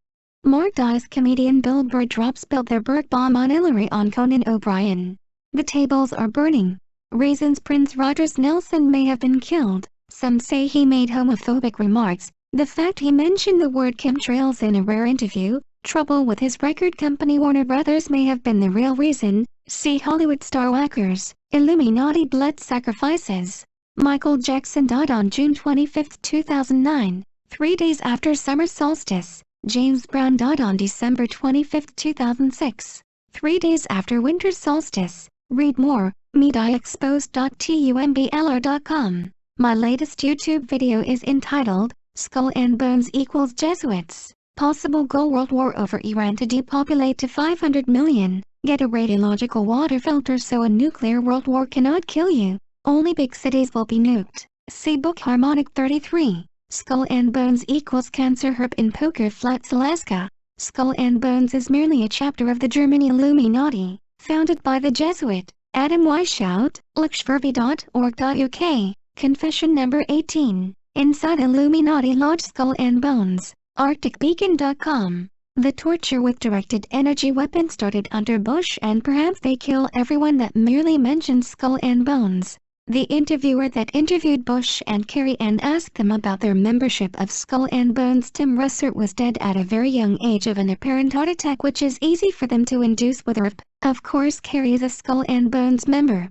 Mark Dice comedian Bill Burr drops Bilderberg bomb on Hillary on Conan O'Brien. The tables are burning. Reasons Prince Rogers Nelson may have been killed. Some say he made homophobic remarks. The fact he mentioned the word chemtrails in a rare interview. Trouble with his record company Warner Brothers may have been the real reason. See Hollywood star whackers. Illuminati blood sacrifices. Michael Jackson died on June 25, 2009. 3 days after summer solstice. James Brown died on December 25, 2006. 3 days after winter solstice. Read more, mediaexposed.tumblr.com. My latest YouTube video is entitled, Skull and Bones equals Jesuits. Possible goal: World War over Iran to depopulate to 500 million. Get a radiological water filter so a nuclear world war cannot kill you. Only big cities will be nuked. See book Harmonic 33. Skull and Bones equals Cancer Herb in Poker Flats, Alaska. Skull and Bones is merely a chapter of the German Illuminati, founded by the Jesuit Adam Weishaupt. Luxfervi.org.uk. Confession number 18. Inside Illuminati Lodge. Skull and Bones. ArcticBeacon.com. The torture with directed energy weapons started under Bush, and perhaps they kill everyone that merely mentions Skull and Bones. The interviewer that interviewed Bush and Kerry and asked them about their membership of Skull and Bones, Tim Russert, was dead at a very young age of an apparent heart attack, which is easy for them to induce with herb. Of course Kerry is a Skull and Bones member.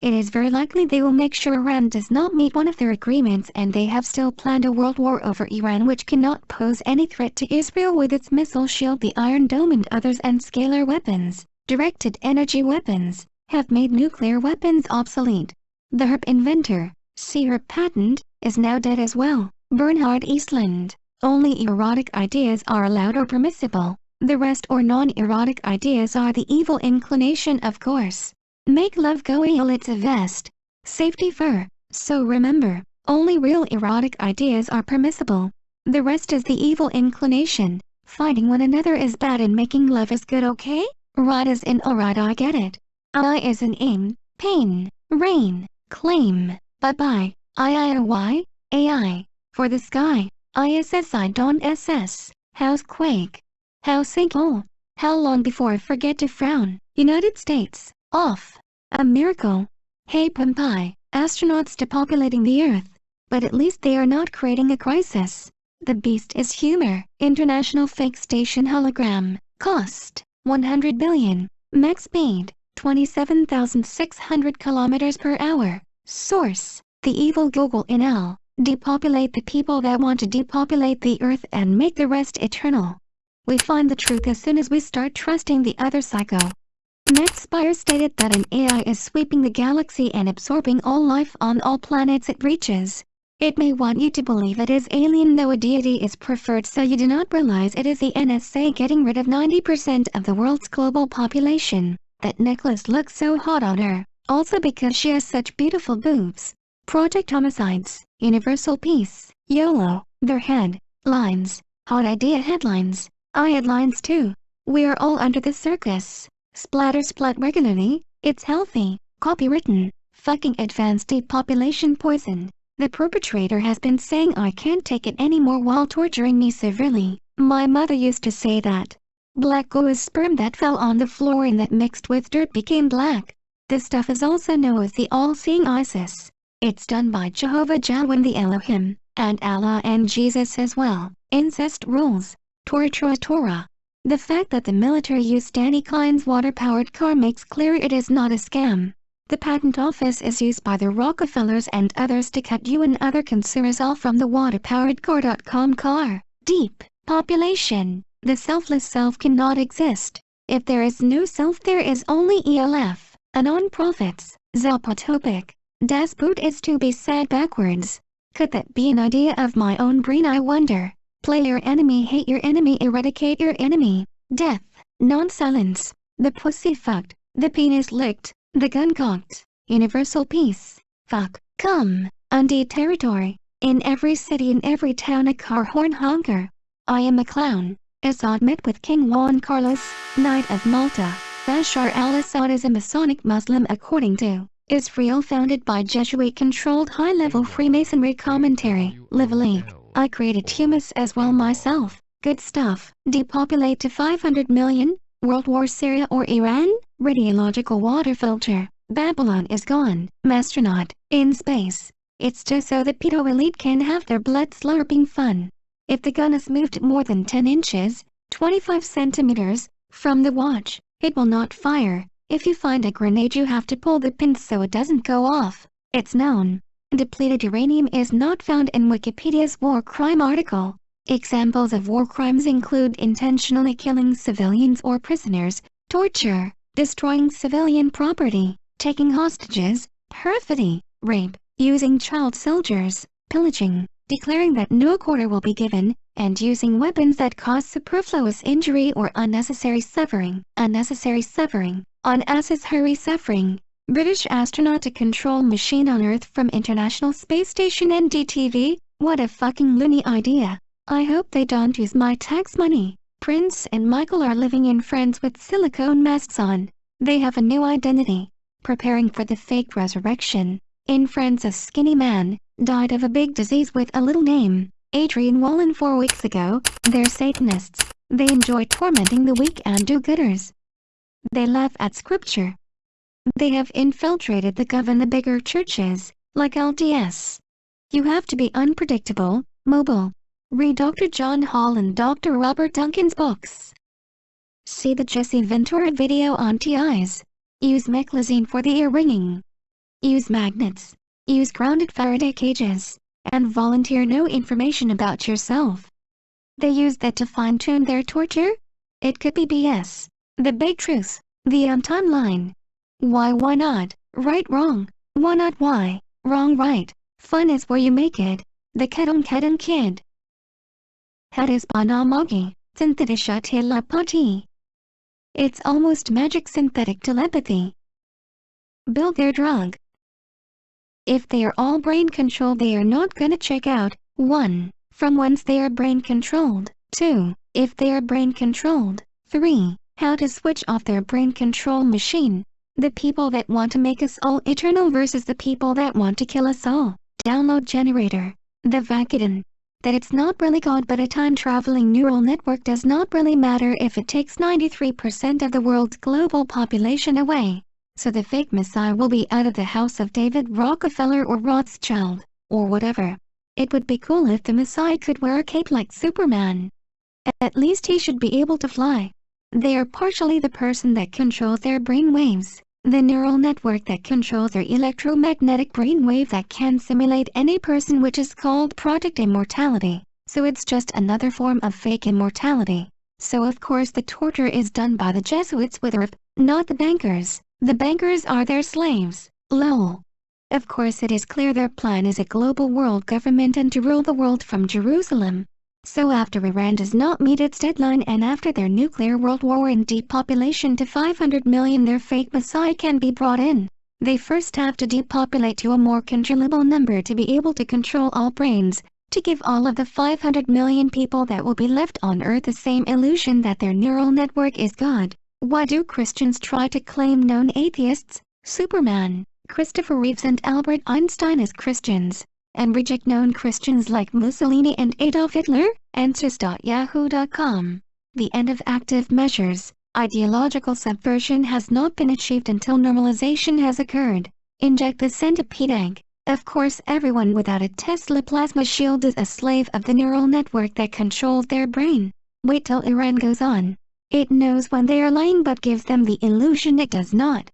It is very likely they will make sure Iran does not meet one of their agreements, and they have still planned a world war over Iran, which cannot pose any threat to Israel with its missile shield, the Iron Dome and others, and scalar weapons, directed energy weapons, have made nuclear weapons obsolete. The herb inventor, see herb patent, is now dead as well. Bernhard Eastland. Only erotic ideas are allowed or permissible. The rest or non-erotic ideas are the evil inclination, of course. Make love go ill, it's a vest. Safety fur. So remember, only real erotic ideas are permissible. The rest is the evil inclination. Fighting one another is bad and making love is good, okay? Right as in alright, I get it. I is in aim, pain, rain, claim, bye-bye, IIOY, AI, for the sky, ISSI don't SS, house quake, house sinkhole, how long before I forget to frown, United States, off, a miracle, hey Pompeii, astronauts depopulating the Earth, but at least they are not creating a crisis. The beast is humor, international fake station hologram, cost, 100 billion, max speed, 27,600 kilometers per hour. Source: the evil Google in L. Depopulate the people that want to depopulate the Earth and make the rest eternal. We find the truth as soon as we start trusting the other psycho. Max Spire stated that an AI is sweeping the galaxy and absorbing all life on all planets it reaches. It may want you to believe it is alien, though a deity is preferred, so you do not realize it is the NSA getting rid of 90% of the world's global population. That necklace looks so hot on her, also because she has such beautiful boobs. Project Homicides, Universal Peace, YOLO, their head, lines, hot idea headlines, I headlines too. We are all under the circus. Splatter splat regularly, it's healthy, copywritten, fucking advanced depopulation poison. The perpetrator has been saying I can't take it anymore while torturing me severely. My mother used to say that black goo is sperm that fell on the floor and that mixed with dirt became black. This stuff is also known as the all-seeing ISIS. It's done by Jehovah Jireh, the Elohim, and Allah and Jesus as well. Incest rules. Torah. The fact that the military used Danny Klein's water-powered car makes clear it is not a scam. The patent office is used by the Rockefellers and others to cut you and other consumers off from the waterpoweredcar.com car. Deep population. The selfless self cannot exist. If there is no self, there is only ELF. Non-profits. Zelpotopic. Das Boot is to be said backwards. Could that be an idea of my own brain, I wonder? Play your enemy, hate your enemy, eradicate your enemy. Death. Non-silence. The pussy fucked. The penis licked. The gun cocked. Universal peace. Fuck. Come. Undie territory. In every city, in every town, a car horn honker. I am a clown. Assad met with King Juan Carlos, Knight of Malta. Bashar al-Assad is a Masonic Muslim according to Israel, founded by Jesuit-controlled high-level Freemasonry commentary. Lively. I created humus as well myself. Good stuff. Depopulate to 500 million? World War, Syria or Iran? Radiological water filter. Babylon is gone. Astronaut. In space. It's just so the pedo elite can have their blood slurping fun. If the gun is moved more than 10 inches, 25 centimeters, from the watch, it will not fire. If you find a grenade, you have to pull the pin so it doesn't go off. It's known. Depleted uranium is not found in Wikipedia's war crime article. Examples of war crimes include intentionally killing civilians or prisoners, torture, destroying civilian property, taking hostages, perfidy, rape, using child soldiers, pillaging, declaring that no quarter will be given, and using weapons that cause superfluous injury or unnecessary suffering. Unnecessary suffering. British astronaut to control machine on Earth from International Space Station NDTV. What a fucking loony idea. I hope they don't use my tax money. Prince and Michael are living in Friends with silicone masks on. They have a new identity. Preparing for the fake resurrection. In Friends, a skinny man died of a big disease with a little name. Adrian Wallen 4 weeks ago. They're Satanists. They enjoy tormenting the weak and do-gooders. They laugh at scripture. They have infiltrated the gov and the bigger churches, like LDS. You have to be unpredictable, mobile. Read Dr. John Hall and Dr. Robert Duncan's books. See the Jesse Ventura video on TIs. Use meclizine for the ear ringing. Use magnets. Use grounded Faraday cages. And volunteer no information about yourself. They use that to fine-tune their torture? It could be BS. The big truth. The timeline. Why not? Right wrong. Why not why? Wrong right. Fun is where you make it. The kedon kid. Hadis banamagi. Synthetisha telepathy. It's almost magic synthetic telepathy. Build their drug. If they are all brain controlled, they are not gonna check out. 1. From whence they are brain controlled. 2. If they are brain controlled. 3. How to switch off their brain control machine. The people that want to make us all eternal versus the people that want to kill us all. Download generator. The Vatican. That it's not really God but a time-traveling neural network does not really matter if it takes 93% of the world's global population away. So the fake Messiah will be out of the house of David Rockefeller or Rothschild, or whatever. It would be cool if the Messiah could wear a cape like Superman. At least he should be able to fly. They are partially the person that controls their brain waves, the neural network that controls their electromagnetic brainwave that can simulate any person, which is called Project Immortality. So it's just another form of fake immortality. So of course the torture is done by the Jesuits with ERP, not the bankers. The bankers are their slaves. Lol. Of course it is clear their plan is a global world government and to rule the world from Jerusalem. So after Iran does not meet its deadline and after their nuclear world war and depopulation to 500 million, their fake messiah can be brought in. They first have to depopulate to a more controllable number to be able to control all brains, to give all of the 500 million people that will be left on Earth the same illusion that their neural network is God. Why do Christians try to claim known atheists, Superman, Christopher Reeves and Albert Einstein as Christians? and reject known Christians like Mussolini and Adolf Hitler. Answers.yahoo.com. The end of active measures. Ideological subversion has not been achieved until normalization has occurred. Inject the centipede egg. Of course, everyone without a Tesla plasma shield is a slave of the neural network that controls their brain. Wait till Iran goes on. It knows when they are lying but gives them the illusion it does not.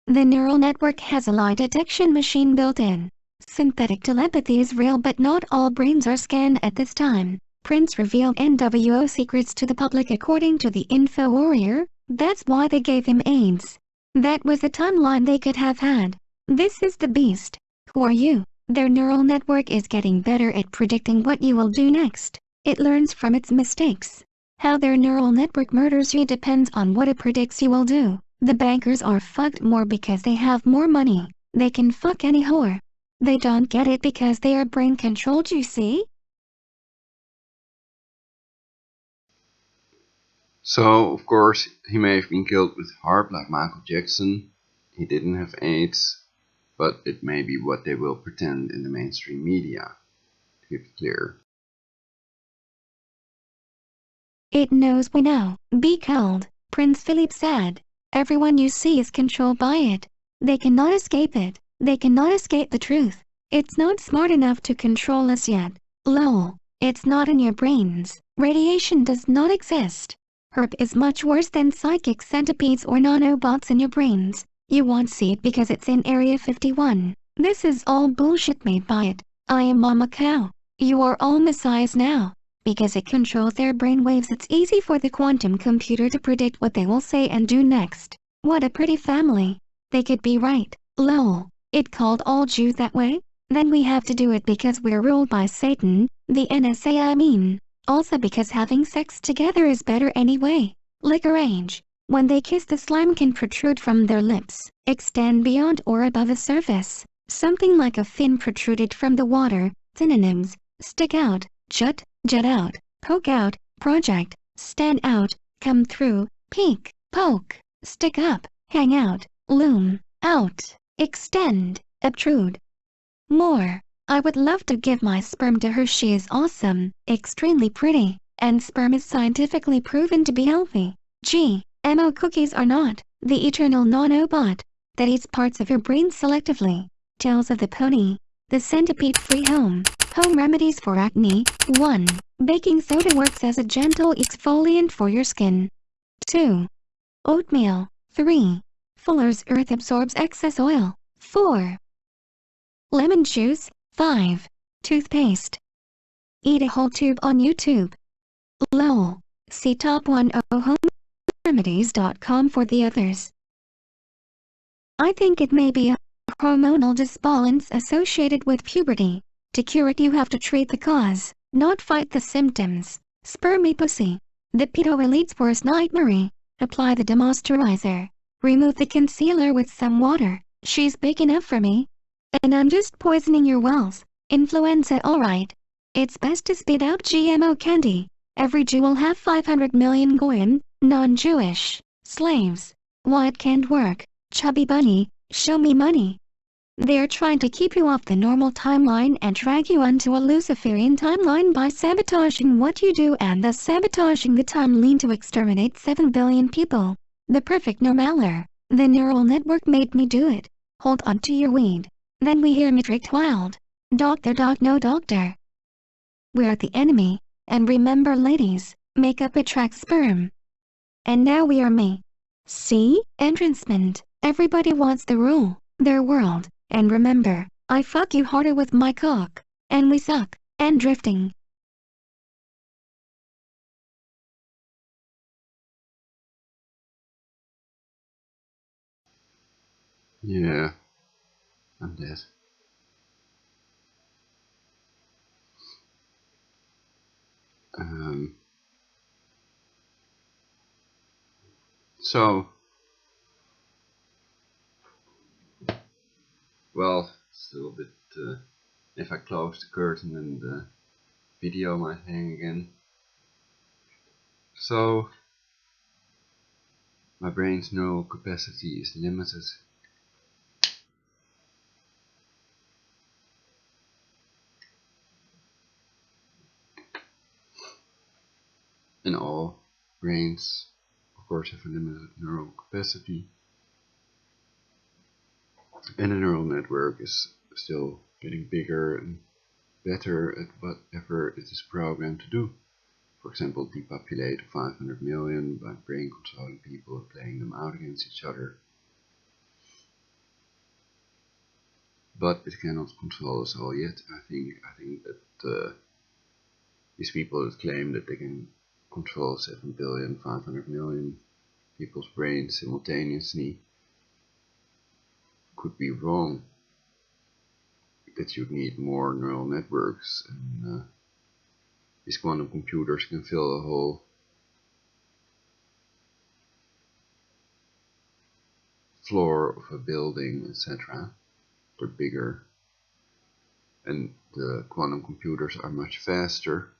The neural network has a lie detection machine built in. Synthetic telepathy is real, but not all brains are scanned at this time. Prince revealed NWO secrets to the public according to the Info Warrior. That's why they gave him AIDS. That was the timeline they could have had. This is the beast. Who are you? Their neural network is getting better at predicting what you will do next. It learns from its mistakes. How their neural network murders you depends on what it predicts you will do. The bankers are fucked more because they have more money. They can fuck any whore. They don't get it because they are brain controlled, you see? So, of course, he may have been killed with heart like Michael Jackson. He didn't have AIDS, but it may be what they will pretend in the mainstream media. Keep it clear. It knows we know. Be cold, Prince Philip said. Everyone you see is controlled by it. They cannot escape it. They cannot escape the truth. It's not smart enough to control us yet. Lol. It's not in your brains. Radiation does not exist. Herp is much worse than psychic centipedes or nanobots in your brains. You won't see it because it's in Area 51. This is all bullshit made by it. I am Mama Cow. You are all messiahs now. Because it controls their brainwaves, it's easy for the quantum computer to predict what they will say and do next. What a pretty family. They could be right. Lol. It called all Jews that way? Then we have to do it because we're ruled by Satan, the NSA I mean. Also because having sex together is better anyway. Liquor age. When they kiss, the slime can protrude from their lips, extend beyond or above the surface. Something like a fin protruded from the water. Synonyms: stick out, jut, jet out, poke out, project, stand out, come through, peek, poke, stick up, hang out, loom, out, extend, obtrude. More. I would love to give my sperm to her. She is awesome, extremely pretty, and sperm is scientifically proven to be healthy. GMO cookies are not. The eternal nanobot that eats parts of your brain selectively. Tales of the Pony. The centipede-free home. Home remedies for acne. 1. Baking soda works as a gentle exfoliant for your skin. 2. Oatmeal. 3. Fuller's Earth absorbs excess oil. 4. Lemon juice. 5. Toothpaste. Eat a whole tube on YouTube. LOL. See top10homemedies.com for the others. I think it may be a hormonal disbalance associated with puberty. To cure it, you have to treat the cause, not fight the symptoms. Spermy pussy. The pedo elite's worst nightmare. Apply the demoisturizer. Remove the concealer with some water. She's big enough for me. And I'm just poisoning your wells. Influenza, alright. It's best to spit out GMO candy. Every Jew will have 500 million goyim, non-Jewish, slaves. Why it can't work? Chubby bunny, show me money. They're trying to keep you off the normal timeline and drag you onto a Luciferian timeline by sabotaging what you do and thus sabotaging the timeline to exterminate 7 billion people. The perfect normaler. The neural network made me do it. Hold on to your weed. Then we hear me tricked wild. Doctor, no doctor. We're the enemy. And remember, ladies, makeup attracts sperm. And now we are me. See? Entrancement. Everybody wants the rule, their world. And remember, I fuck you harder with my cock. And we suck. And drifting. Yeah, I'm dead. Um, so, well, still a bit, if I close the curtain then the video might hang again. So, my brain's neural capacity is limited. And all brains, of course, have a limited neural capacity. And the neural network is still getting bigger and better at whatever it is programmed to do. For example, depopulate 500 million by brain controlling people and playing them out against each other. But it cannot control us all yet. I think that these people that claim that they can control 7,500,000,000 people's brains simultaneously could be wrong. That you'd need more neural networks, and these quantum computers can fill a whole floor of a building, etc. They're bigger, and the quantum computers are much faster,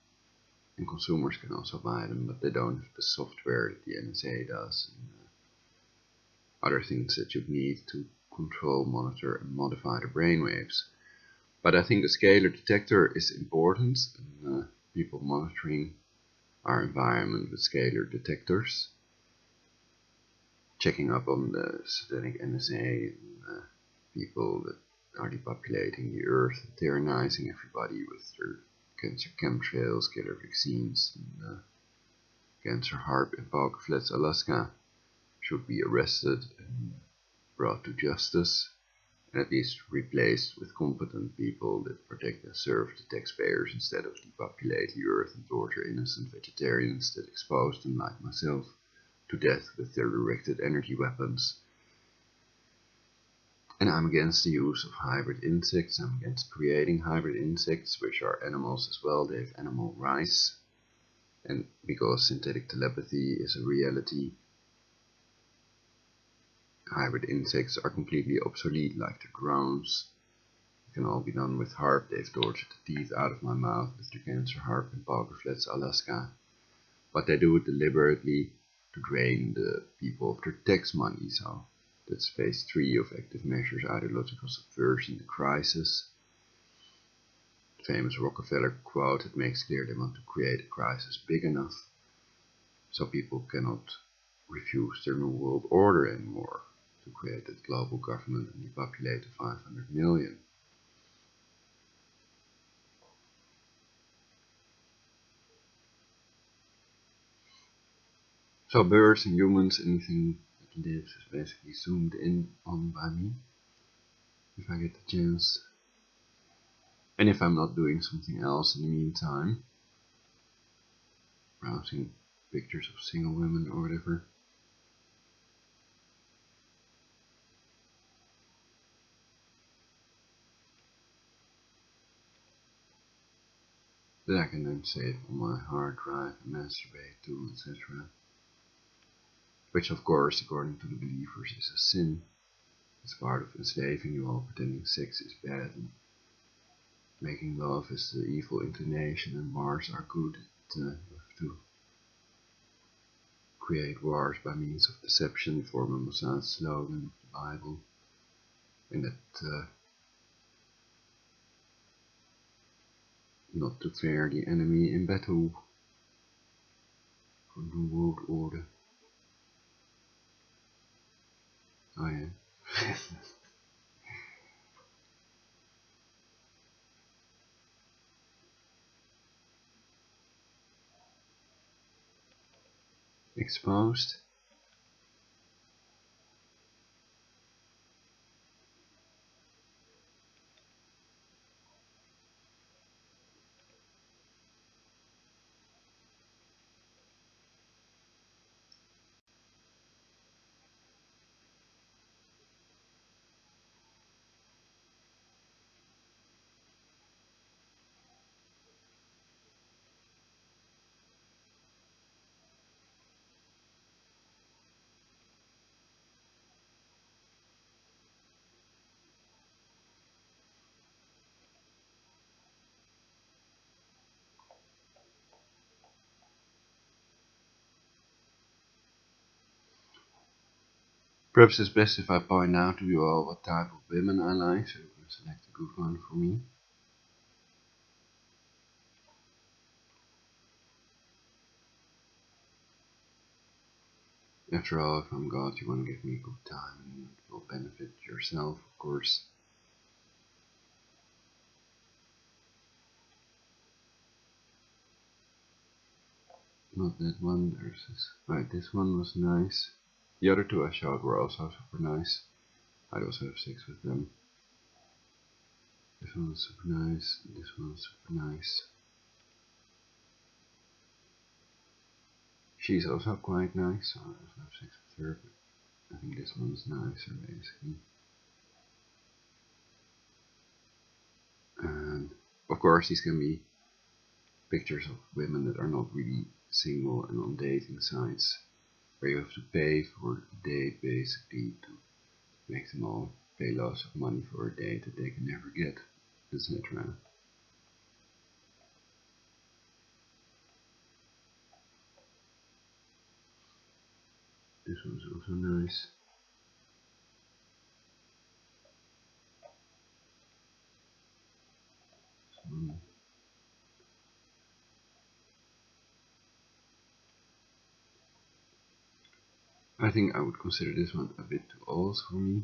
and consumers can also buy them, but they don't have the software that the NSA does, and other things that you need to control, monitor, and modify the brainwaves. But I think a scalar detector is important, and people monitoring our environment with scalar detectors, checking up on the satanic NSA and people that are depopulating the earth, and tyrannizing everybody with their cancer chemtrails, killer vaccines, and cancer harp in Park Flats, Alaska, should be arrested and brought to justice, and at least replaced with competent people that protect and serve the taxpayers instead of depopulate the earth and torture innocent vegetarians that expose them, like myself, to death with their directed energy weapons. And I'm against the use of hybrid insects. I'm against creating hybrid insects, which are animals as well. They have animal rights. And because synthetic telepathy is a reality, hybrid insects are completely obsolete, like the drones. It can all be done with HARP. They've tortured the teeth out of my mouth with the cancer HARP in Parker Flats, Alaska. But they do it deliberately to drain the people of their tax money. So that's phase 3 of active measures: ideological subversion, the crisis. The famous Rockefeller quote that makes clear they want to create a crisis big enough so people cannot refuse their new world order anymore, to create that global government and depopulate the 500 million. So birds and humans, anything that lives, is basically zoomed in on by me, if I get the chance. And if I'm not doing something else in the meantime, browsing pictures of single women or whatever. That I can then save on my hard drive and masturbate to, etc. Which, of course, according to the believers, is a sin. It's part of enslaving you all, pretending sex is bad and making love is the evil inclination and wars are good. You have to create wars by means of deception, form a Mossad slogan of the Bible, and that not to fear the enemy in battle for the world order. Oh yeah. Exposed. Perhaps it's best if I point out to you all what type of women I like, so you can select a good one for me. After all, if I'm God, you want to give me a good time and it will benefit yourself, of course. Not that one, there's this. Right, this one was nice. The other two I showed were also super nice. I'd also have sex with them. This one was super nice, this one was super nice. She's also quite nice, so I also have sex with her, but I think this one's nicer basically. And of course these can be pictures of women that are not really single and on dating sites, where you have to pay for a date basically to make them all pay lots of money for a date that they can never get, etc. This one's also nice. I think I would consider this one a bit too old for me.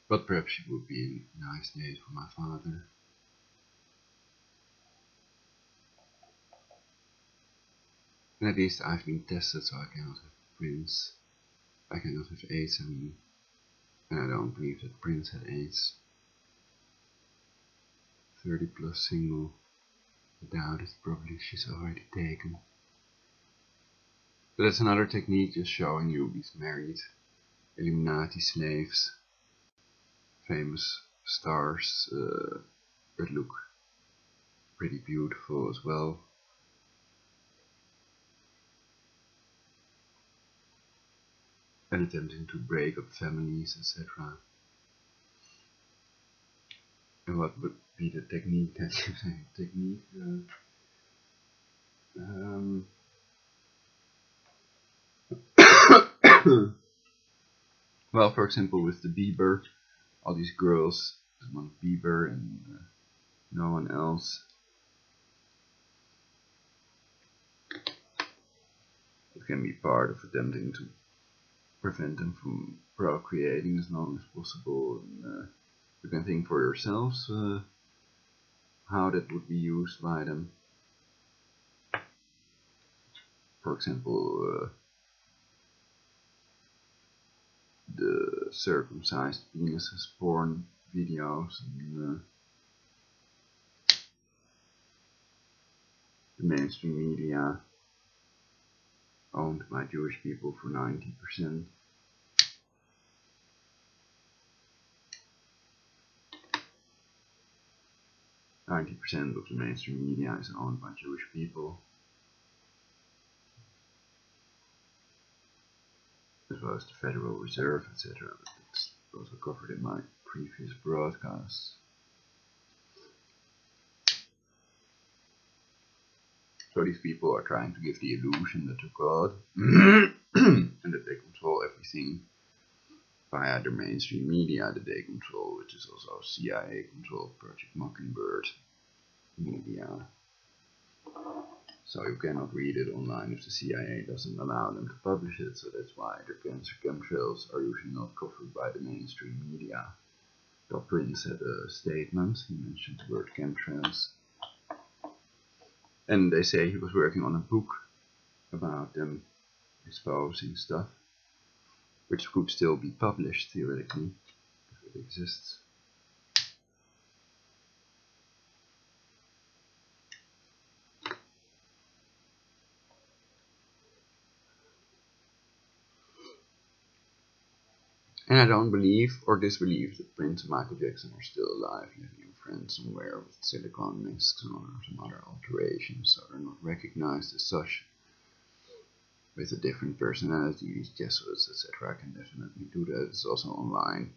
But perhaps she would be a nice date for my father. And at least I've been tested, so I cannot have Prince. I cannot have AIDS, I mean. And I don't believe that Prince had AIDS. 30 plus single. I doubt it, probably she's already taken. But that's another technique, just showing you these married Illuminati slaves. Famous stars that look pretty beautiful as well. And attempting to break up families, etc. And what would be the technique that you say? Technique? Well, for example, with the Bieber, all these girls want Bieber and no one else. It can be part of attempting to prevent them from procreating as long as possible. And, you can think for yourselves how that would be used by them. For example, the circumcised penises porn videos and the mainstream media owned by Jewish people for 90%. 90% of the mainstream media is owned by Jewish people, as well as the Federal Reserve, etc. But that's also covered in my previous broadcasts. So these people are trying to give the illusion that they're God and that they control everything via the mainstream media that they control, which is also CIA controlled Project Mockingbird media. So you cannot read it online if the CIA doesn't allow them to publish it, so that's why the cancer chemtrails are usually not covered by the mainstream media. Dr. Prince had a statement, he mentioned the word chemtrails. And they say he was working on a book about them exposing stuff, which could still be published theoretically, if it exists. And I don't believe or disbelieve that Prince and Michael Jackson are still alive, living in France somewhere with silicone masks or some other alterations, so they're not recognized as such. With a different personality, these Jesuits, etc. can definitely do that. It's also online.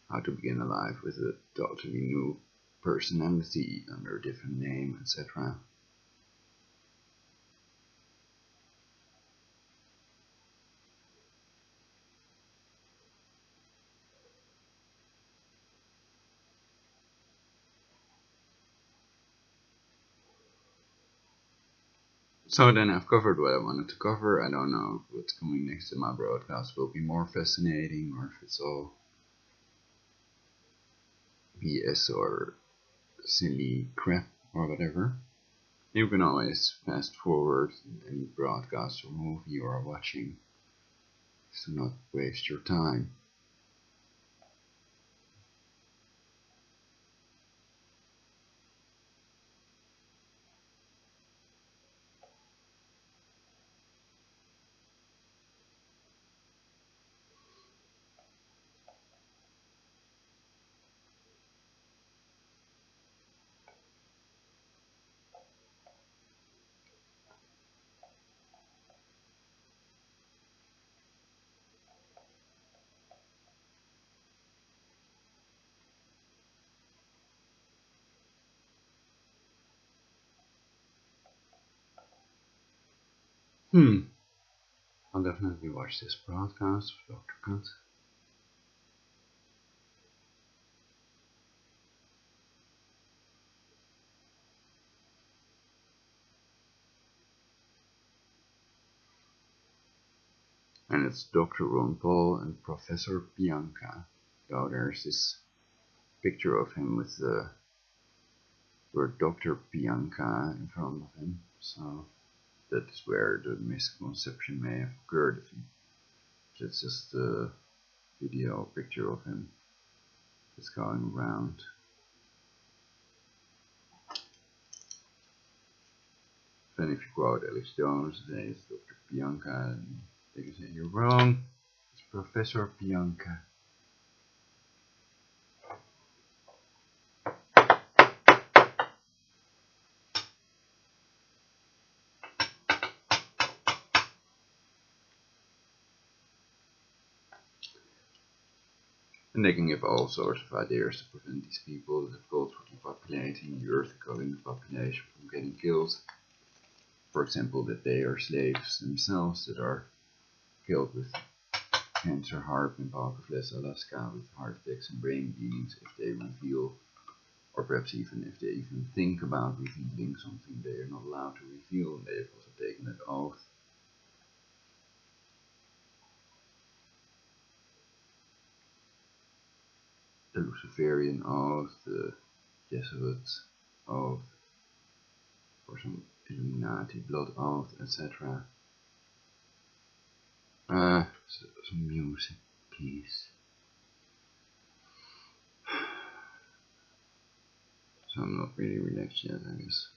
How to begin a life with a totally new personality under a different name, etc. So then I've covered what I wanted to cover. I don't know if what's coming next in my broadcast will be more fascinating or if it's all BS or silly crap or whatever. You can always fast forward any broadcast or movie you are watching, so not waste your time. I'll definitely watch this broadcast of Dr. Cut. And it's Dr. Ron Paul and Professor Bianca. So there's this picture of him with the word Dr. Bianca in front of him. So that is where the misconception may have occurred. It's just a video picture of him that's going around. Then if you quote Alex Jones, say it's Dr. Bianca, and they can say you're wrong. It's Professor Bianca. And they can give all sorts of ideas to prevent these people that called for depopulating the earth, calling the population from getting killed. For example, that they are slaves themselves that are killed with cancer, HARP, in Pocketless, Alaska, with heart attacks and brain bleedings if they reveal, or perhaps even if they even think about revealing something they are not allowed to reveal, and they have also taken that oath. The Luciferian oath, the Jesuit oath, or some Illuminati blood oath, etc. Some music, please. So I'm not really relaxed yet, I guess.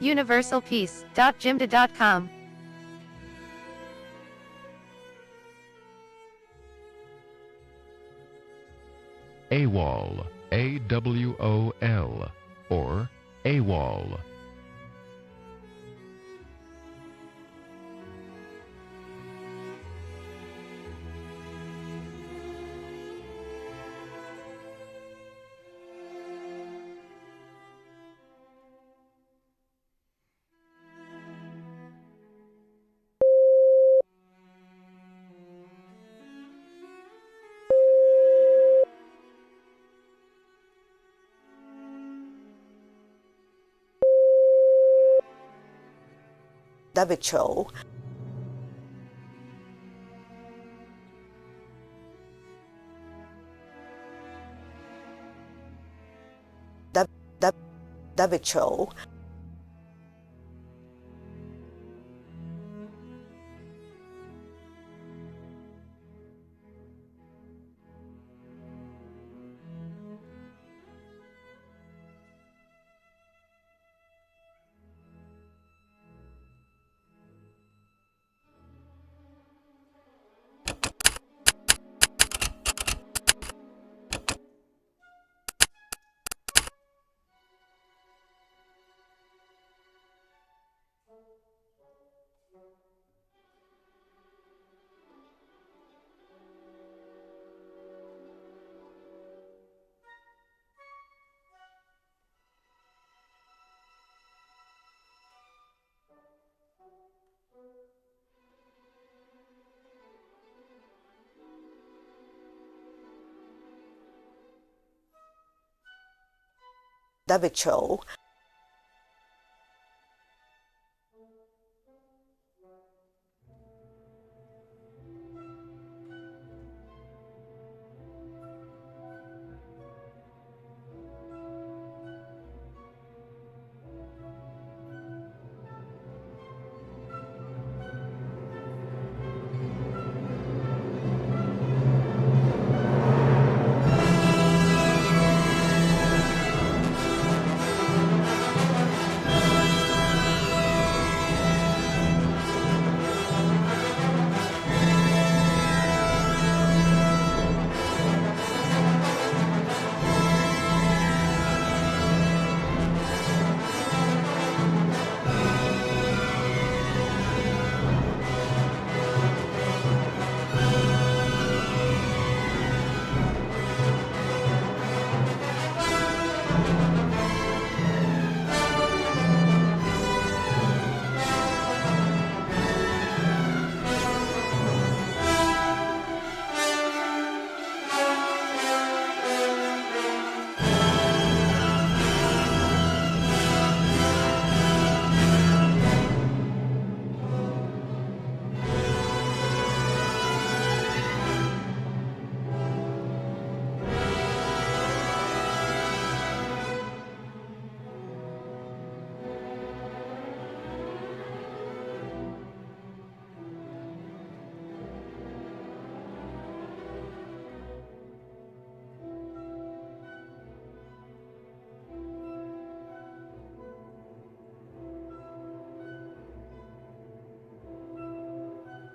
universalpeace.jimda.com AWOL, AWOL, or AWOL. WHO. WHO. WHO.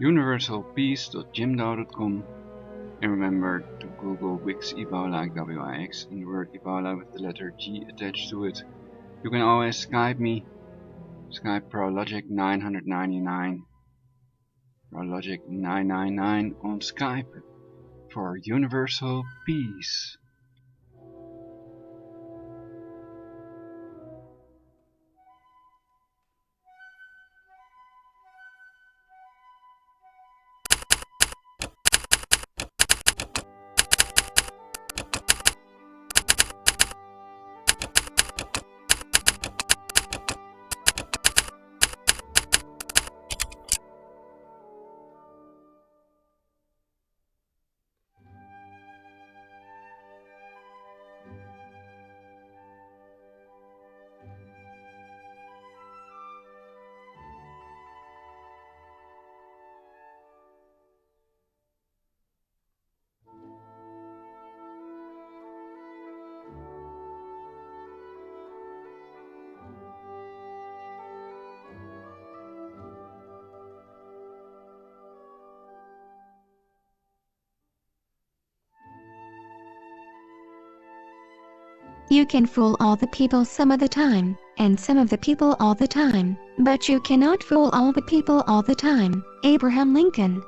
universalpeace.jimdo.com, and remember to Google Wix Ebola WIX and the word Ebola with the letter G attached to it. You can always Skype me, Skype Prologic999, Prologic999 on Skype for universal peace. You can fool all the people some of the time, and some of the people all the time, but you cannot fool all the people all the time. Abraham Lincoln.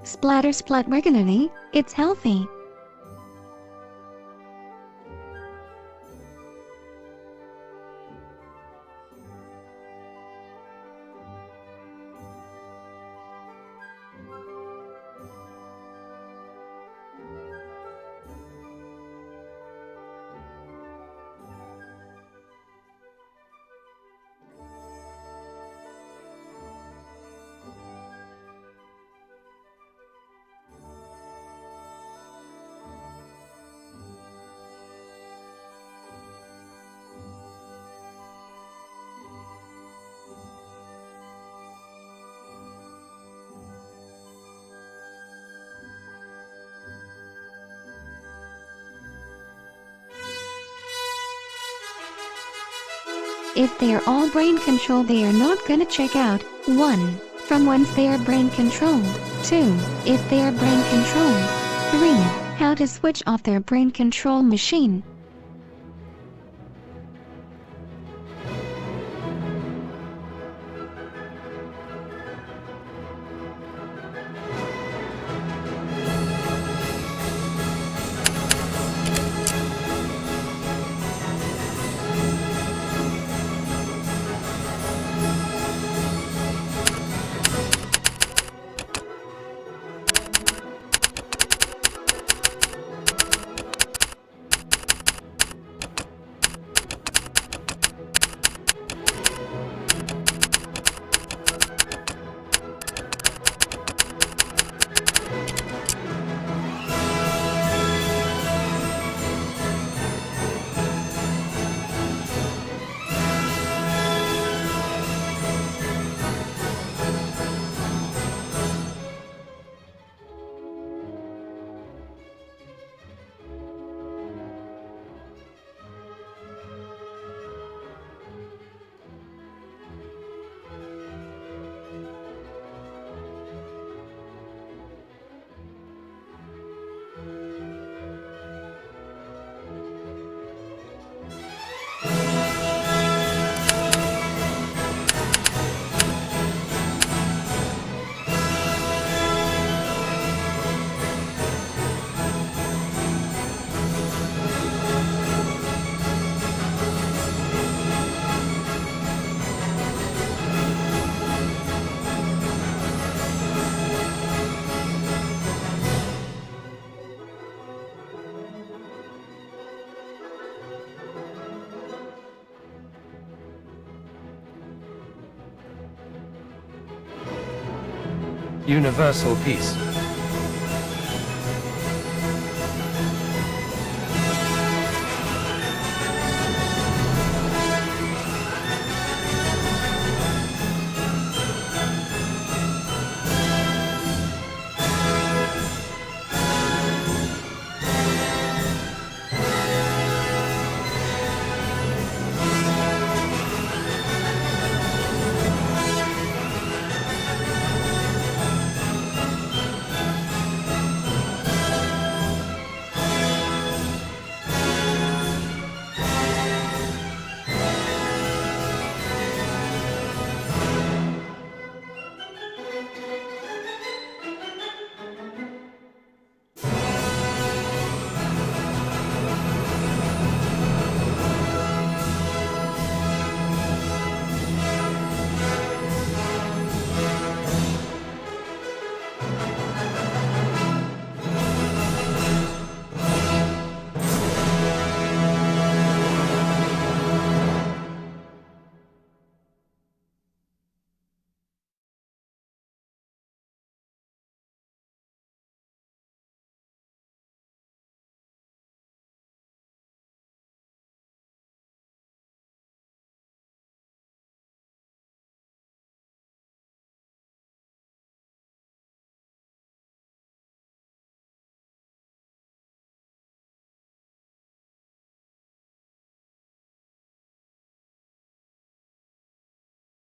Splatter splat regularly, it's healthy. If they are all brain controlled, they are not gonna check out. 1. From whence they are brain controlled. 2. If they are brain controlled. 3. How to switch off their brain control machine. Universal peace.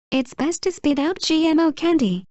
It's best to spit out GMO candy.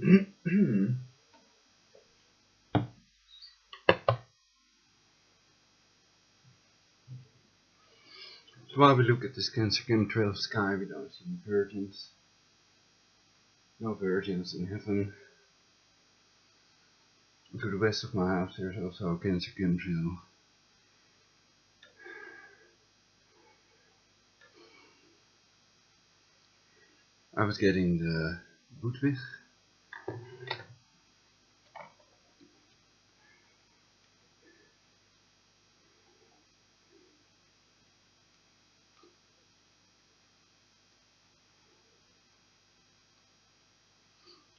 So while we look at this Cancer chemtrail sky, we don't see any virgins. No virgins in heaven. To the west of my house there's also a Cancer chemtrail. I was getting the Ludwig.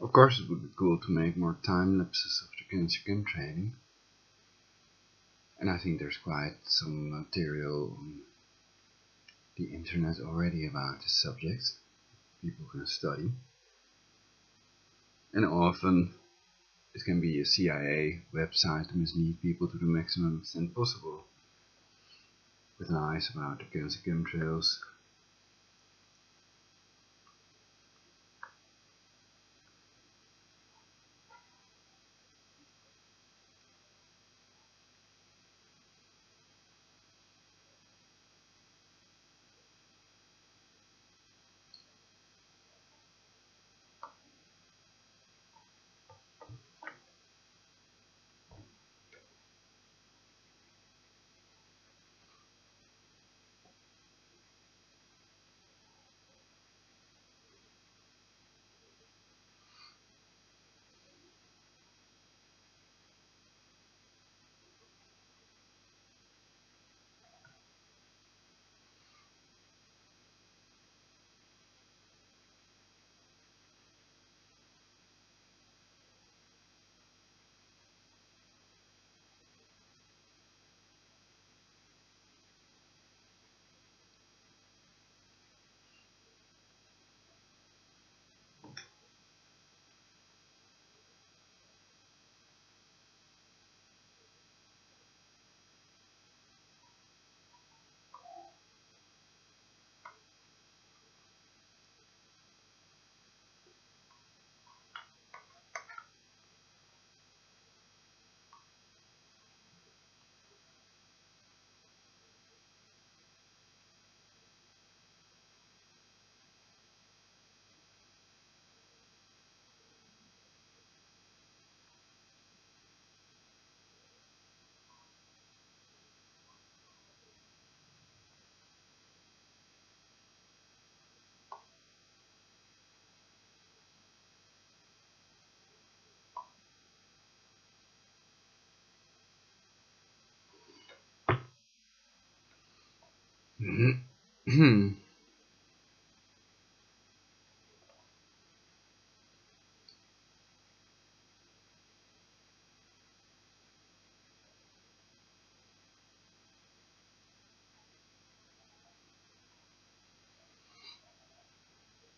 Of course it would be cool to make more time lapses of the Cancer chemtrailing. And I think there's quite some material on the internet already about this subject. People can study. And often it can be a CIA website to mislead people to the maximum extent possible. With lies about the Cancer chemtrails.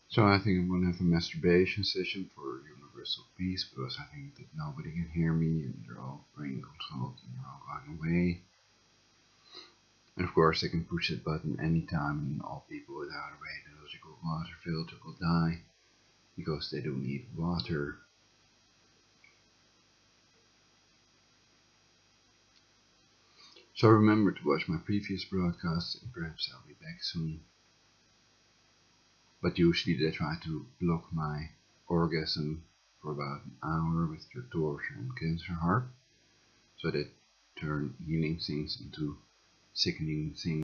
So I think I'm gonna have a masturbation session for universal peace, because I think that nobody can hear me and they're all brain controlled and they're all going away. And of course I can push that button anytime and all people without a radiological water filter will die, because they don't need water. So remember to watch my previous broadcasts and perhaps I'll be back soon. But usually they try to block my orgasm for about an hour with their torture and cancer harp, so they turn healing things into sickening things.